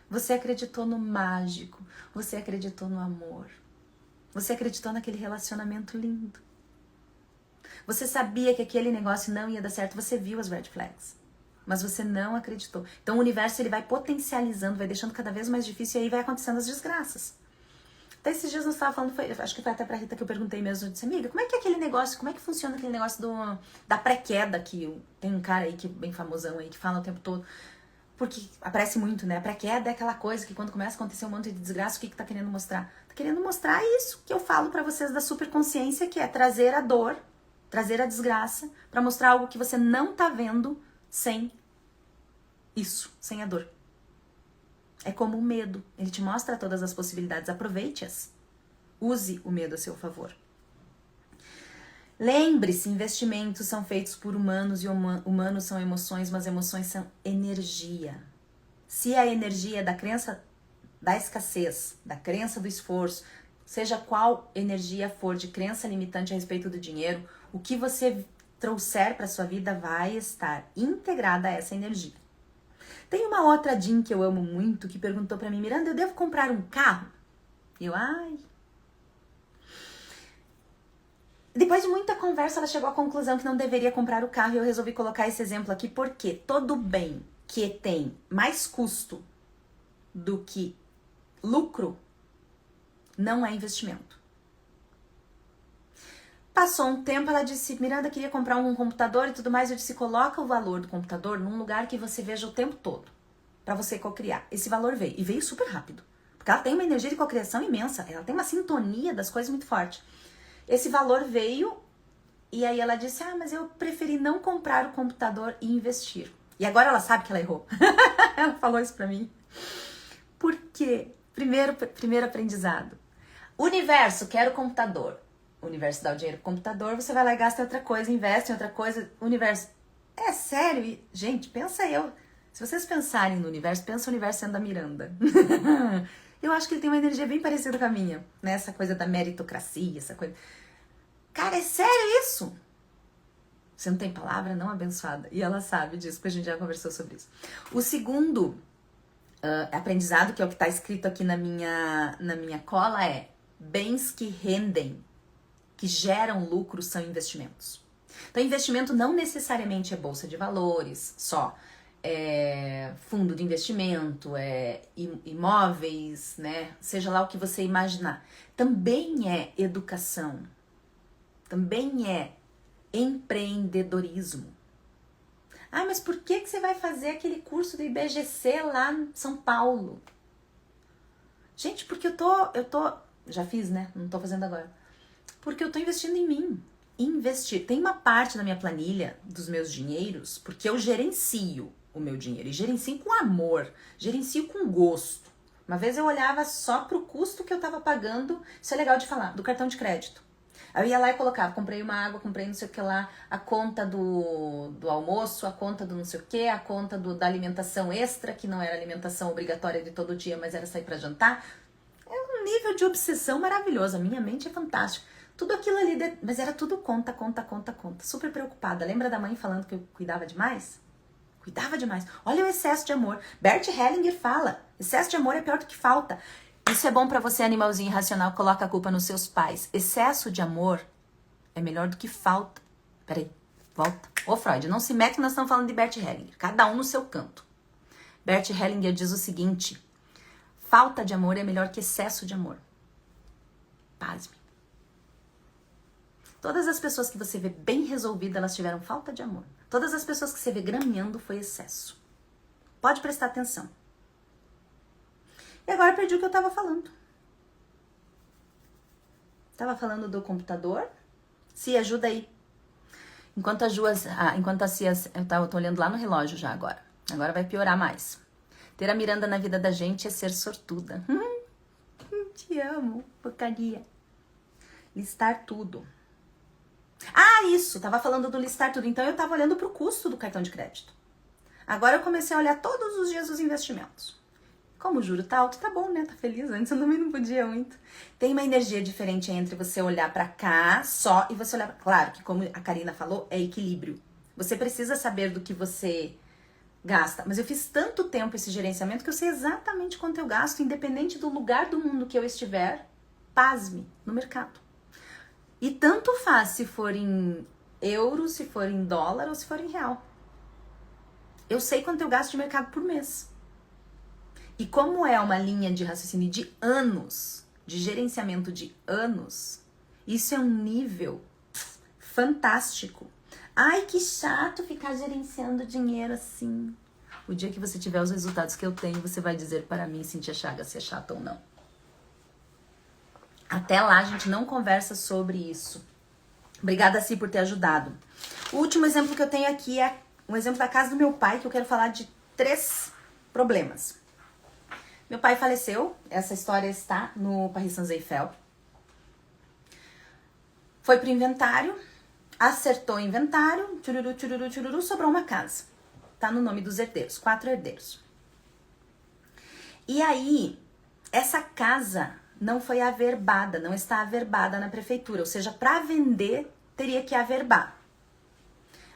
Você acreditou no mágico. Você acreditou no amor. Você acreditou naquele relacionamento lindo. Você sabia que aquele negócio não ia dar certo. Você viu as red flags. Mas você não acreditou. Então o universo ele vai potencializando, vai deixando cada vez mais difícil e aí vai acontecendo as desgraças. Até esses dias nós estávamos falando, acho que foi até pra Rita que eu perguntei mesmo, eu disse, amiga, como é que é aquele negócio, como é que funciona aquele negócio da pré-queda que tem um cara aí que bem famosão aí que fala o tempo todo, porque aparece muito, né? A pré-queda é aquela coisa que quando começa a acontecer um monte de desgraça, o que tá querendo mostrar? Tá querendo mostrar isso que eu falo pra vocês da superconsciência, que é trazer a dor, trazer a desgraça, pra mostrar algo que você não tá vendo sem isso, sem a dor. É como o medo. Ele te mostra todas as possibilidades. Aproveite-as. Use o medo a seu favor. Lembre-se, investimentos são feitos por humanos e humanos são emoções, mas emoções são energia. Se a energia é da crença da escassez, da crença do esforço, seja qual energia for de crença limitante a respeito do dinheiro, o que você trouxer para sua vida vai estar integrada a essa energia. Tem uma outra Jean que eu amo muito que perguntou pra mim, Miranda, eu devo comprar um carro? Depois de muita conversa, ela chegou à conclusão que não deveria comprar o carro e eu resolvi colocar esse exemplo aqui porque todo bem que tem mais custo do que lucro não é investimento. Passou um tempo, ela disse, Miranda, queria comprar um computador e tudo mais. Eu disse, coloca o valor do computador num lugar que você veja o tempo todo, pra você cocriar. Esse valor veio, e veio super rápido. Porque ela tem uma energia de cocriação imensa, ela tem uma sintonia das coisas muito forte. Esse valor veio E aí ela disse, mas eu preferi não comprar o computador e investir. E agora ela sabe que ela errou. Ela falou isso pra mim. Por quê? Primeiro aprendizado. Universo, quero computador. O universo dá o dinheiro pro computador, você vai lá e gasta em outra coisa, investe em outra coisa. Universo, é sério? E, gente, pensa eu. Se vocês pensarem no universo, pensa o universo sendo a Miranda. Eu acho que ele tem uma energia bem parecida com a minha, né? Essa coisa da meritocracia, essa coisa... Cara, é sério isso? Você não tem palavra não abençoada. E ela sabe disso, porque a gente já conversou sobre isso. O segundo aprendizado, que é o que está escrito aqui na minha cola, é: bens que rendem, que geram lucro, são investimentos. Então, investimento não necessariamente é bolsa de valores só. É fundo de investimento, é imóveis, né? Seja lá o que você imaginar. Também é educação. Também é empreendedorismo. Mas por que você vai fazer aquele curso do IBGC lá em São Paulo? Gente, porque eu tô... Já fiz, né? Não tô fazendo agora. Porque eu tô investindo em mim. Investir. Tem uma parte na minha planilha dos meus dinheiros, porque eu gerencio o meu dinheiro. E gerencio com amor. Gerencio com gosto. Uma vez eu olhava só pro custo que eu tava pagando. Isso é legal de falar. Do cartão de crédito. Aí eu ia lá e colocava, comprei uma água, comprei não sei o que lá, a conta do almoço, a conta do não sei o que, a conta da alimentação extra, que não era alimentação obrigatória de todo dia, mas era sair pra jantar. É um nível de obsessão maravilhoso, a minha mente é fantástica. Tudo aquilo ali, mas era tudo conta. Super preocupada. Lembra da mãe falando que eu cuidava demais? Cuidava demais. Olha o excesso de amor. Bert Hellinger fala, excesso de amor é pior do que falta. Isso é bom pra você, animalzinho irracional, coloca a culpa nos seus pais. Excesso de amor é melhor do que falta. Peraí, volta. Ô Freud, não se mete que nós estamos falando de Bert Hellinger. Cada um no seu canto. Bert Hellinger diz o seguinte: falta de amor é melhor que excesso de amor. Pasme. Todas as pessoas que você vê bem resolvidas, elas tiveram falta de amor. Todas as pessoas que você vê grameando foi excesso. Pode prestar atenção. E agora eu perdi o que eu tava falando. Tava falando do computador. Se ajuda aí. Enquanto a Cia, eu tô olhando lá no relógio já agora. Agora vai piorar mais. Ter a Miranda na vida da gente é ser sortuda. Te amo, porcaria. Listar tudo. Isso, tava falando do listar tudo. Então eu tava olhando pro custo do cartão de crédito. Agora eu comecei a olhar todos os dias os investimentos. Como o juro tá alto, tá bom, né? Tá feliz. Antes eu também não podia muito. Tem uma energia diferente entre você olhar pra cá só e você olhar pra... Claro que, como a Karina falou, é equilíbrio. Você precisa saber do que você gasta. Mas eu fiz tanto tempo esse gerenciamento que eu sei exatamente quanto eu gasto, independente do lugar do mundo que eu estiver, pasme, no mercado. E tanto faz se for em euro, se for em dólar ou se for em real. Eu sei quanto eu gasto de mercado por mês. E como é uma linha de raciocínio de anos, de gerenciamento de anos, isso é um nível fantástico. Ai, que chato ficar gerenciando dinheiro assim. O dia que você tiver os resultados que eu tenho, você vai dizer para mim, Cíntia Chagas, se é chato ou não. Até lá a gente não conversa sobre isso. Obrigada, Si, por ter ajudado. O último exemplo que eu tenho aqui é um exemplo da casa do meu pai, que eu quero falar de 3 problemas. Meu pai faleceu, essa história está no Paris Saint-Eiffel. Foi pro inventário, acertou o inventário, tchururu, sobrou uma casa. Tá no nome dos herdeiros, 4 herdeiros. E aí, essa casa não foi averbada, não está averbada na prefeitura, ou seja, para vender teria que averbar.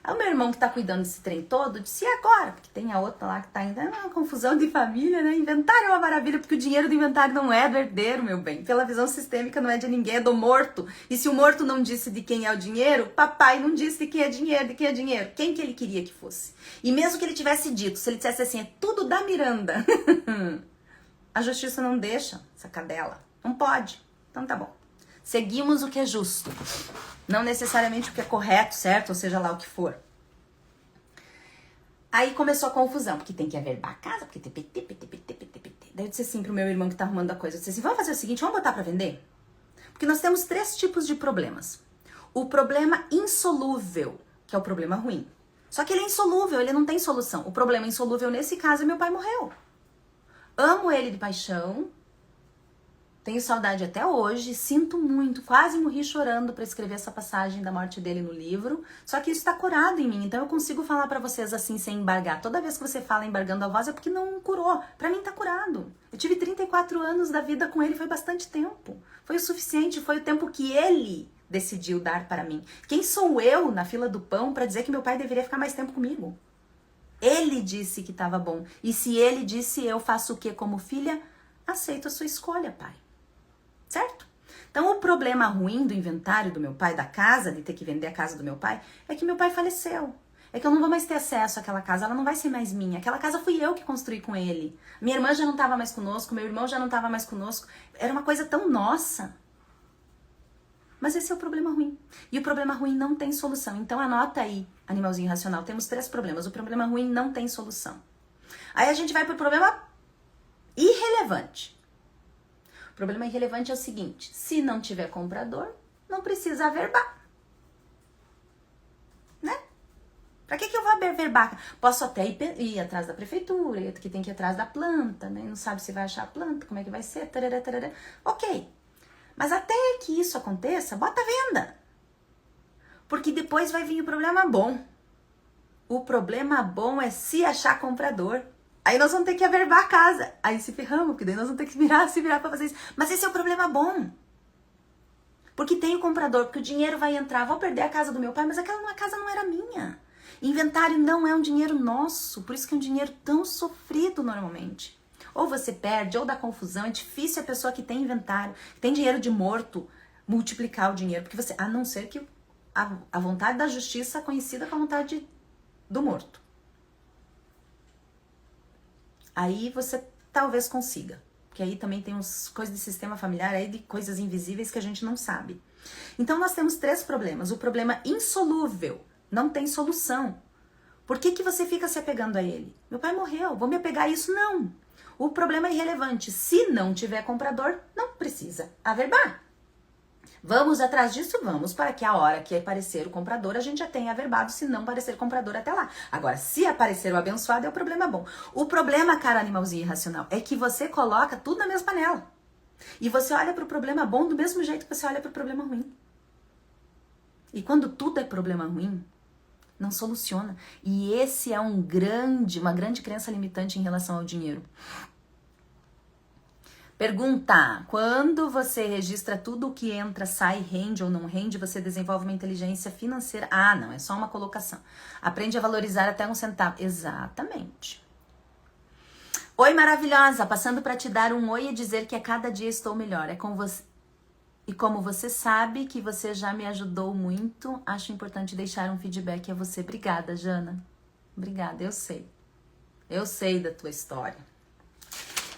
Aí o meu irmão que tá cuidando desse trem todo disse, e agora? Porque tem a outra lá que tá ainda numa confusão de família, né? Inventário é uma maravilha, porque o dinheiro do inventário não é do herdeiro, meu bem. Pela visão sistêmica não é de ninguém, é do morto. E se o morto não disse de quem é o dinheiro, papai não disse de quem é dinheiro, Quem que ele queria que fosse? E mesmo que ele tivesse dito, se ele dissesse assim, é tudo da Miranda, a justiça não deixa essa cadela. Não pode. Então tá bom. Seguimos o que é justo. Não necessariamente o que é correto, certo? Ou seja lá o que for. Aí começou a confusão, porque tem que averbar a casa, porque tem PT. Daí eu disse assim pro meu irmão que tá arrumando a coisa, eu disse assim, vamos fazer o seguinte, vamos botar pra vender? Porque nós temos 3 tipos de problemas. o problema insolúvel, que é o problema ruim. Só que ele é insolúvel, ele não tem solução. O problema insolúvel nesse caso é meu pai morreu. Amo ele de paixão, tenho saudade até hoje, sinto muito, quase morri chorando para escrever essa passagem da morte dele no livro. Só que isso está curado em mim, então eu consigo falar para vocês assim sem embargar. Toda vez que você fala embargando a voz é porque não curou. Para mim tá curado. Eu tive 34 anos da vida com ele, foi bastante tempo. Foi o suficiente, foi o tempo que ele decidiu dar para mim. Quem sou eu na fila do pão para dizer que meu pai deveria ficar mais tempo comigo? Ele disse que estava bom. E se ele disse, eu faço o que como filha? Aceito a sua escolha, pai. Certo? Então o problema ruim do inventário do meu pai, da casa, de ter que vender a casa do meu pai, é que meu pai faleceu. É que eu não vou mais ter acesso àquela casa, ela não vai ser mais minha. Aquela casa fui eu que construí com ele. Minha irmã já não estava mais conosco, meu irmão já não estava mais conosco. Era uma coisa tão nossa. Mas esse é o problema ruim. E o problema ruim não tem solução. Então anota aí, animalzinho racional. Temos 3 problemas. O problema ruim não tem solução. Aí a gente vai pro problema irrelevante. O problema irrelevante é o seguinte. Se não tiver comprador, não precisa averbar. Né? Pra que eu vou averbar? Posso até ir atrás da prefeitura, que tem que ir atrás da planta, né? Não sabe se vai achar a planta, como é que vai ser. Tarará, tarará. Ok. Mas até que isso aconteça, bota a venda. Porque depois vai vir o problema bom. O problema bom é se achar comprador. Aí nós vamos ter que averbar a casa. Aí se ferramos, porque daí nós vamos ter que se virar pra fazer isso. Mas esse é o problema bom. Porque tem o comprador, porque o dinheiro vai entrar. Vou perder a casa do meu pai, mas aquela casa não era minha. Inventário não é um dinheiro nosso. Por isso que é um dinheiro tão sofrido normalmente. Ou você perde, ou dá confusão. É difícil a pessoa que tem inventário, que tem dinheiro de morto, multiplicar o dinheiro. Porque você, a não ser que a vontade da justiça é conhecida com a vontade do morto. Aí você talvez consiga. Porque aí também tem uns coisas de sistema familiar, aí de coisas invisíveis que a gente não sabe. Então nós temos 3 problemas. O problema insolúvel, não tem solução. Por que você fica se apegando a ele? Meu pai morreu, vou me apegar a isso? Não. O problema é irrelevante. Se não tiver comprador, não precisa averbar. Vamos atrás disso? Vamos, para que a hora que aparecer o comprador, a gente já tenha averbado, se não aparecer comprador até lá. Agora, se aparecer o abençoado, é o problema bom. O problema, cara animalzinho irracional, é que você coloca tudo na mesma panela. E você olha para o problema bom do mesmo jeito que você olha para o problema ruim. E quando tudo é problema ruim, não soluciona. E esse é uma grande crença limitante em relação ao dinheiro. Pergunta: quando você registra tudo o que entra, sai, rende ou não rende, você desenvolve uma inteligência financeira? Ah, não, é só uma colocação. Aprende a valorizar até 1 centavo. Exatamente. Oi, maravilhosa, passando para te dar um oi e dizer que a cada dia estou melhor. É com você. E como você sabe que você já me ajudou muito, acho importante deixar um feedback a você. Obrigada, Jana. Obrigada, eu sei. Eu sei da tua história.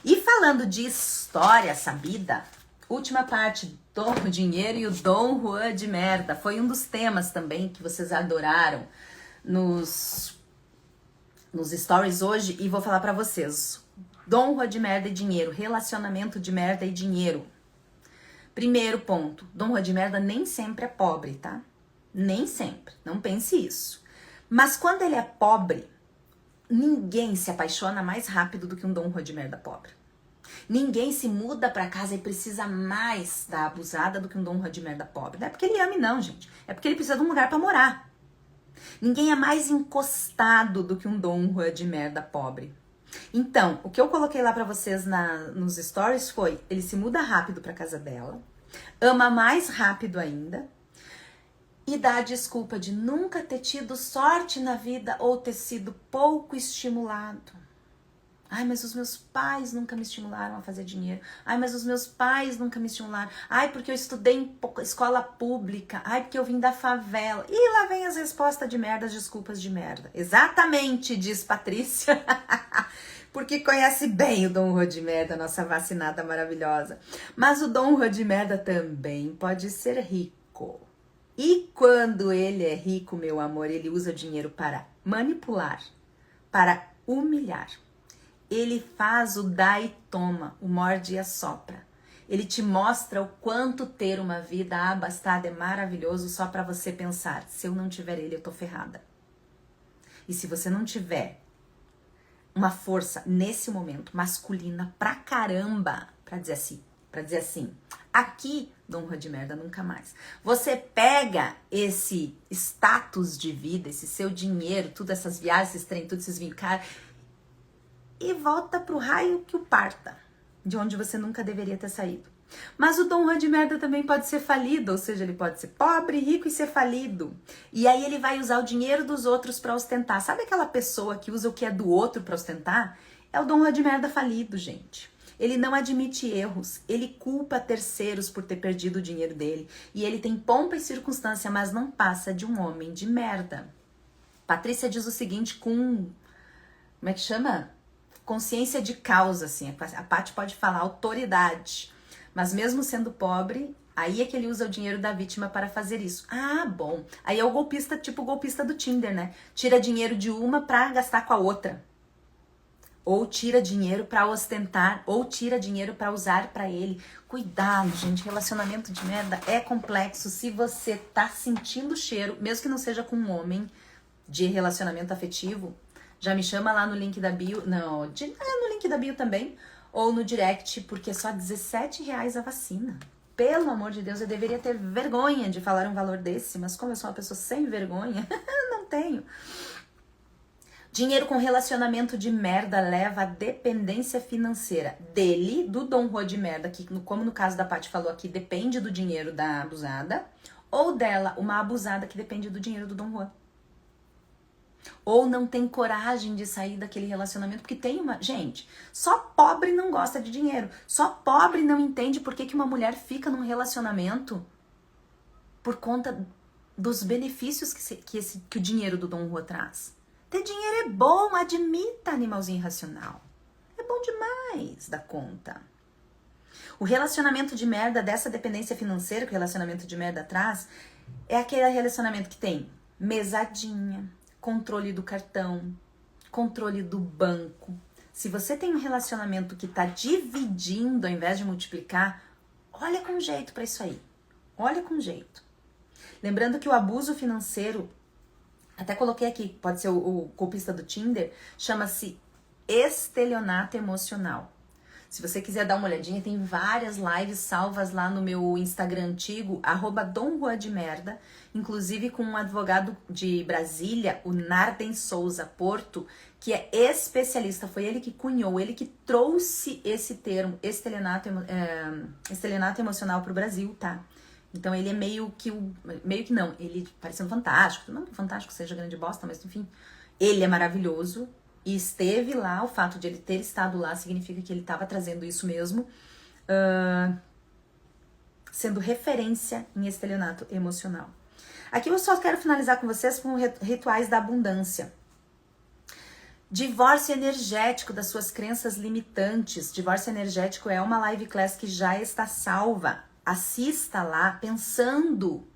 E falando de história sabida, última parte, Dom Dinheiro e o Dom Juan de merda. Foi um dos temas também que vocês adoraram nos stories hoje. E vou falar pra vocês. Dom Juan de merda e dinheiro. Relacionamento de merda e dinheiro. Primeiro ponto, Dom Juan de merda nem sempre é pobre, tá? Nem sempre, não pense isso. Mas quando ele é pobre, ninguém se apaixona mais rápido do que um Dom Juan de merda pobre. Ninguém se muda pra casa e precisa mais da abusada do que um Dom Juan de merda pobre. Não é porque ele ame não, gente. É porque ele precisa de um lugar pra morar. Ninguém é mais encostado do que um Dom Juan de merda pobre. Então, o que eu coloquei lá pra vocês nos stories foi, ele se muda rápido pra casa dela, ama mais rápido ainda, e dá a desculpa de nunca ter tido sorte na vida ou ter sido pouco estimulado. Ai, mas os meus pais nunca me estimularam a fazer dinheiro. Ai, mas os meus pais nunca me estimularam. Ai, porque eu estudei em escola pública. Ai, porque eu vim da favela. E lá vem as respostas de merda, as desculpas de merda. Exatamente, diz Patrícia. Porque conhece bem o Dom Juan de merda, nossa vacinada maravilhosa. Mas o Dom Juan de merda também pode ser rico. E quando ele é rico, meu amor, ele usa o dinheiro para manipular, para humilhar. Ele faz o dá e toma, o morde e assopra. Ele te mostra o quanto ter uma vida abastada é maravilhoso só para você pensar, se eu não tiver ele, eu tô ferrada. E se você não tiver uma força nesse momento masculina pra caramba, pra dizer assim, aqui, Dom Juan de Merda, nunca mais. Você pega esse status de vida, esse seu dinheiro, tudo essas viagens, esses trem, tudo esses vincar e volta pro raio que o parta, de onde você nunca deveria ter saído. Mas o Dom Juan de Merda também pode ser falido, ou seja, ele pode ser pobre, rico e ser falido. E aí ele vai usar o dinheiro dos outros para ostentar. Sabe aquela pessoa que usa o que é do outro para ostentar? É o Dom Juan de Merda falido, gente. Ele não admite erros, ele culpa terceiros por ter perdido o dinheiro dele. E ele tem pompa e circunstância, mas não passa de um homem de merda. Patrícia diz o seguinte com... como é que chama? Consciência de causa, assim. A Paty pode falar autoridade. Mas mesmo sendo pobre, aí é que ele usa o dinheiro da vítima para fazer isso. Ah, bom. Aí é o golpista, tipo o golpista do Tinder, né? Tira dinheiro de uma pra gastar com a outra. Ou tira dinheiro pra ostentar, ou tira dinheiro pra usar pra ele. Cuidado, gente, relacionamento de merda é complexo. Se você tá sentindo cheiro, mesmo que não seja com um homem de relacionamento afetivo, já me chama lá no link da bio, no link da bio também, ou no direct, porque é só R$17 a vacina. Pelo amor de Deus, eu deveria ter vergonha de falar um valor desse, mas como eu sou uma pessoa sem vergonha, não tenho. Dinheiro com relacionamento de merda leva à dependência financeira dele, do Dom Juan de Merda, que como no caso da Paty falou aqui, depende do dinheiro da abusada, ou dela, uma abusada que depende do dinheiro do Dom Juan. Ou não tem coragem de sair daquele relacionamento, porque tem uma... Gente, só pobre não gosta de dinheiro. Só pobre não entende por que uma mulher fica num relacionamento por conta dos benefícios que o dinheiro do Dom Juan traz. Ter dinheiro é bom, admita, animalzinho irracional. É bom demais da conta. O relacionamento de merda, dessa dependência financeira que o relacionamento de merda traz, é aquele relacionamento que tem mesadinha, controle do cartão, controle do banco. Se você tem um relacionamento que está dividindo ao invés de multiplicar, olha com jeito para isso aí. Olha com jeito. Lembrando que o abuso financeiro, até coloquei aqui, pode ser o golpista do Tinder, chama-se estelionato emocional. Se você quiser dar uma olhadinha, tem várias lives salvas lá no meu Instagram antigo, @domjuandemerda, inclusive com um advogado de Brasília, o Narden Souza Porto, que é especialista, foi ele que cunhou, ele que trouxe esse termo, estelionato emocional para o Brasil, tá? Então ele é meio que não, ele parecendo fantástico, não que fantástico seja grande bosta, mas enfim, ele é maravilhoso. E esteve lá, o fato de ele ter estado lá significa que ele estava trazendo isso mesmo, sendo referência em estelionato emocional. Aqui eu só quero finalizar com vocês com rituais da abundância. Divórcio energético das suas crenças limitantes. Divórcio energético é uma live class que já está salva. Assista lá pensando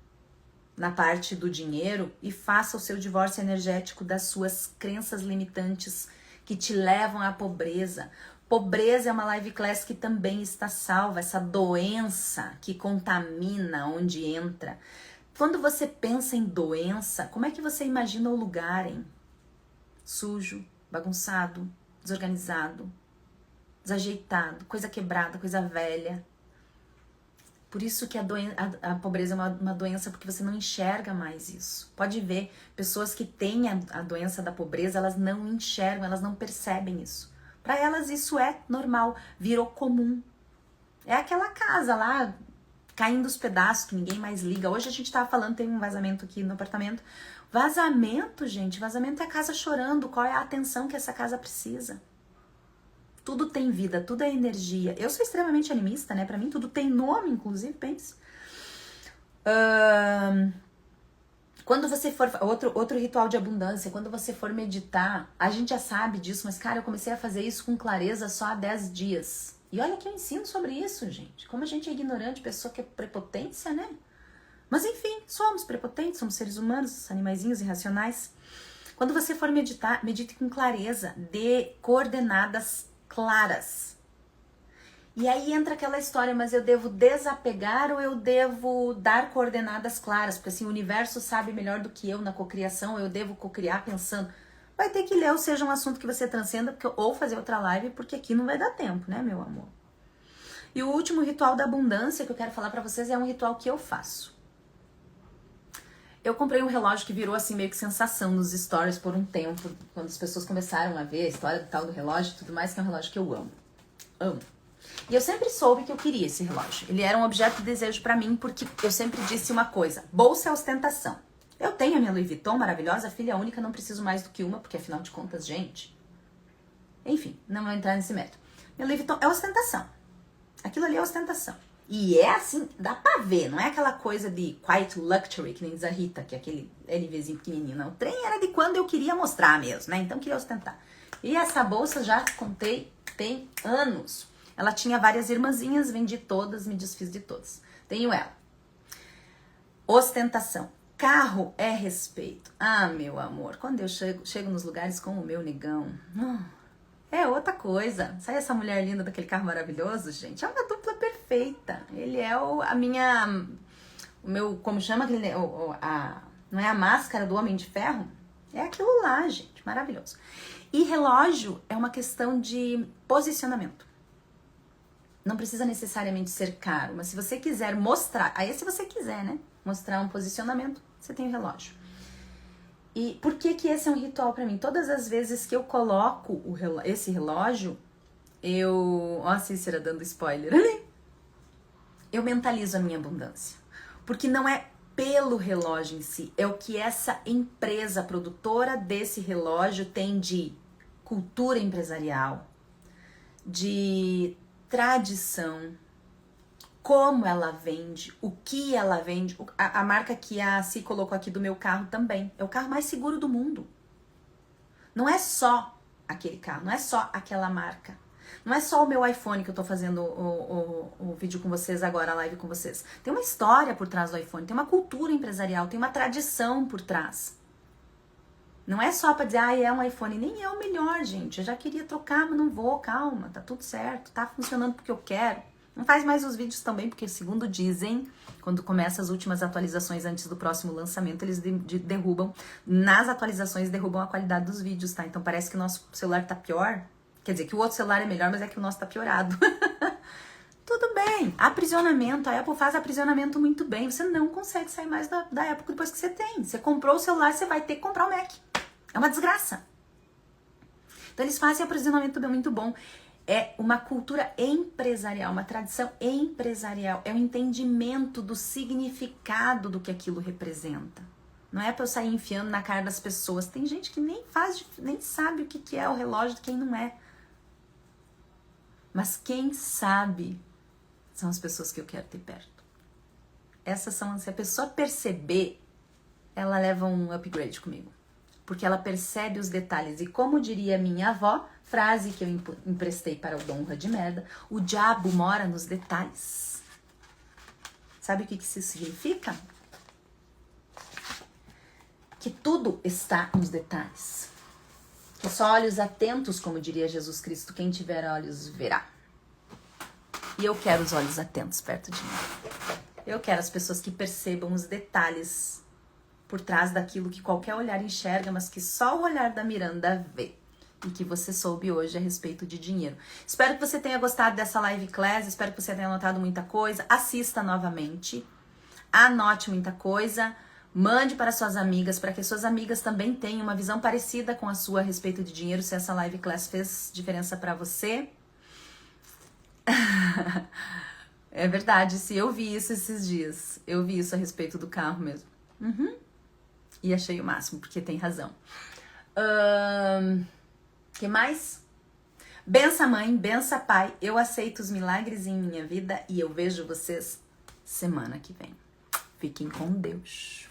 na parte do dinheiro e faça o seu divórcio energético das suas crenças limitantes que te levam à pobreza. Pobreza é uma live class que também está salva, essa doença que contamina onde entra. Quando você pensa em doença, como é que você imagina o lugar, hein? Sujo, bagunçado, desorganizado, desajeitado, coisa quebrada, coisa velha. Por isso que a pobreza é uma doença, porque você não enxerga mais isso. Pode ver, pessoas que têm a doença da pobreza, elas não enxergam, elas não percebem isso. Para elas isso é normal, virou comum. É aquela casa lá, caindo os pedaços, que ninguém mais liga. Hoje a gente tava falando, tem um vazamento aqui no apartamento. Vazamento, gente, vazamento é a casa chorando. Qual é a atenção que essa casa precisa? Tudo tem vida, tudo é energia. Eu sou extremamente animista, né? Pra mim tudo tem nome, inclusive, pense. Quando você for... Outro ritual de abundância, quando você for meditar, a gente já sabe disso, mas, cara, eu comecei a fazer isso com clareza só há 10 dias. E olha que eu ensino sobre isso, gente. Como a gente é ignorante, pessoa que é prepotência, né? Mas, enfim, somos prepotentes, somos seres humanos, animaizinhos irracionais. Quando você for meditar, medite com clareza, dê coordenadas claras. E aí entra aquela história, mas eu devo desapegar ou eu devo dar coordenadas claras? Porque assim, o universo sabe melhor do que eu na cocriação, eu devo cocriar pensando. Vai ter que ler, ou seja, um assunto que você transcenda, ou fazer outra live, porque aqui não vai dar tempo, né, meu amor? E o último ritual da abundância que eu quero falar pra vocês é um ritual que eu faço. Eu comprei um relógio que virou assim meio que sensação nos stories por um tempo, quando as pessoas começaram a ver a história do tal do relógio e tudo mais, que é um relógio que eu amo. Amo. E eu sempre soube que eu queria esse relógio. Ele era um objeto de desejo pra mim, porque eu sempre disse uma coisa: bolsa é ostentação. Eu tenho a minha Louis Vuitton maravilhosa, filha única, não preciso mais do que uma, porque afinal de contas, gente... Enfim, não vou entrar nesse método. Minha Louis Vuitton é ostentação. Aquilo ali é ostentação. E é assim, dá pra ver, não é aquela coisa de quiet luxury, que nem diz a Rita, que é aquele LVzinho pequenininho, não. O trem era de quando eu queria mostrar mesmo, né? Então eu queria ostentar. E essa bolsa, já contei, tem anos. Ela tinha várias irmãzinhas, vendi todas, me desfiz de todas. Tenho ela. Ostentação. Carro é respeito. Ah, meu amor, quando eu chego nos lugares com o meu negão, é outra coisa. Sai essa mulher linda daquele carro maravilhoso, gente. É uma dupla perfeita. Ele é o meu, como chama aquele, não é a máscara do Homem de Ferro? É aquilo lá, gente, maravilhoso. E relógio é uma questão de posicionamento. Não precisa necessariamente ser caro, mas se você quiser mostrar, aí se você quiser, né, mostrar um posicionamento, você tem o relógio. E por que que esse é um ritual pra mim? Todas as vezes que eu coloco esse relógio, ó a Cícera dando spoiler ali, eu mentalizo a minha abundância. Porque não é pelo relógio em si, é o que essa empresa produtora desse relógio tem de cultura empresarial, de tradição, como ela vende, o que ela vende. A marca que a Si colocou aqui do meu carro também. É o carro mais seguro do mundo. Não é só aquele carro, não é só aquela marca. Não é só o meu iPhone que eu tô fazendo o vídeo com vocês agora, a live com vocês. Tem uma história por trás do iPhone, tem uma cultura empresarial, tem uma tradição por trás. Não é só pra dizer, é um iPhone. Nem é o melhor, gente. Eu já queria trocar, mas não vou. Calma, tá tudo certo. Tá funcionando porque eu quero. Não faz mais os vídeos também, porque segundo dizem, quando começa as últimas atualizações antes do próximo lançamento, eles derrubam. Nas atualizações, derrubam a qualidade dos vídeos, tá? Então parece que o nosso celular tá pior. Quer dizer, que o outro celular é melhor, mas é que o nosso tá piorado. Tudo bem. Aprisionamento. A Apple faz aprisionamento muito bem. Você não consegue sair mais da Apple depois que você tem. Você comprou o celular, você vai ter que comprar o Mac. É uma desgraça. Então eles fazem aprisionamento muito bom. É uma cultura empresarial, uma tradição empresarial. É o entendimento do significado do que aquilo representa. Não é pra eu sair enfiando na cara das pessoas. Tem gente que nem sabe o que é o relógio de quem não é. Mas quem sabe são as pessoas que eu quero ter perto. Essas são, se a pessoa perceber, ela leva um upgrade comigo. Porque ela percebe os detalhes. E como diria minha avó, frase que eu emprestei para o Dom de merda, o diabo mora nos detalhes. Sabe o que isso significa? Que tudo está nos detalhes. Que só olhos atentos, como diria Jesus Cristo, quem tiver olhos verá. E eu quero os olhos atentos perto de mim. Eu quero as pessoas que percebam os detalhes por trás daquilo que qualquer olhar enxerga, mas que só o olhar da Miranda vê. E que você soube hoje a respeito de dinheiro. Espero que você tenha gostado dessa live class, espero que você tenha anotado muita coisa. Assista novamente, anote muita coisa, mande para suas amigas, para que suas amigas também tenham uma visão parecida com a sua a respeito de dinheiro, se essa live class fez diferença para você. É verdade, se eu vi isso esses dias. Eu vi isso a respeito do carro mesmo. E achei o máximo, porque tem razão. Que mais? Bença mãe, bença pai. Eu aceito os milagres em minha vida e eu vejo vocês semana que vem. Fiquem com Deus.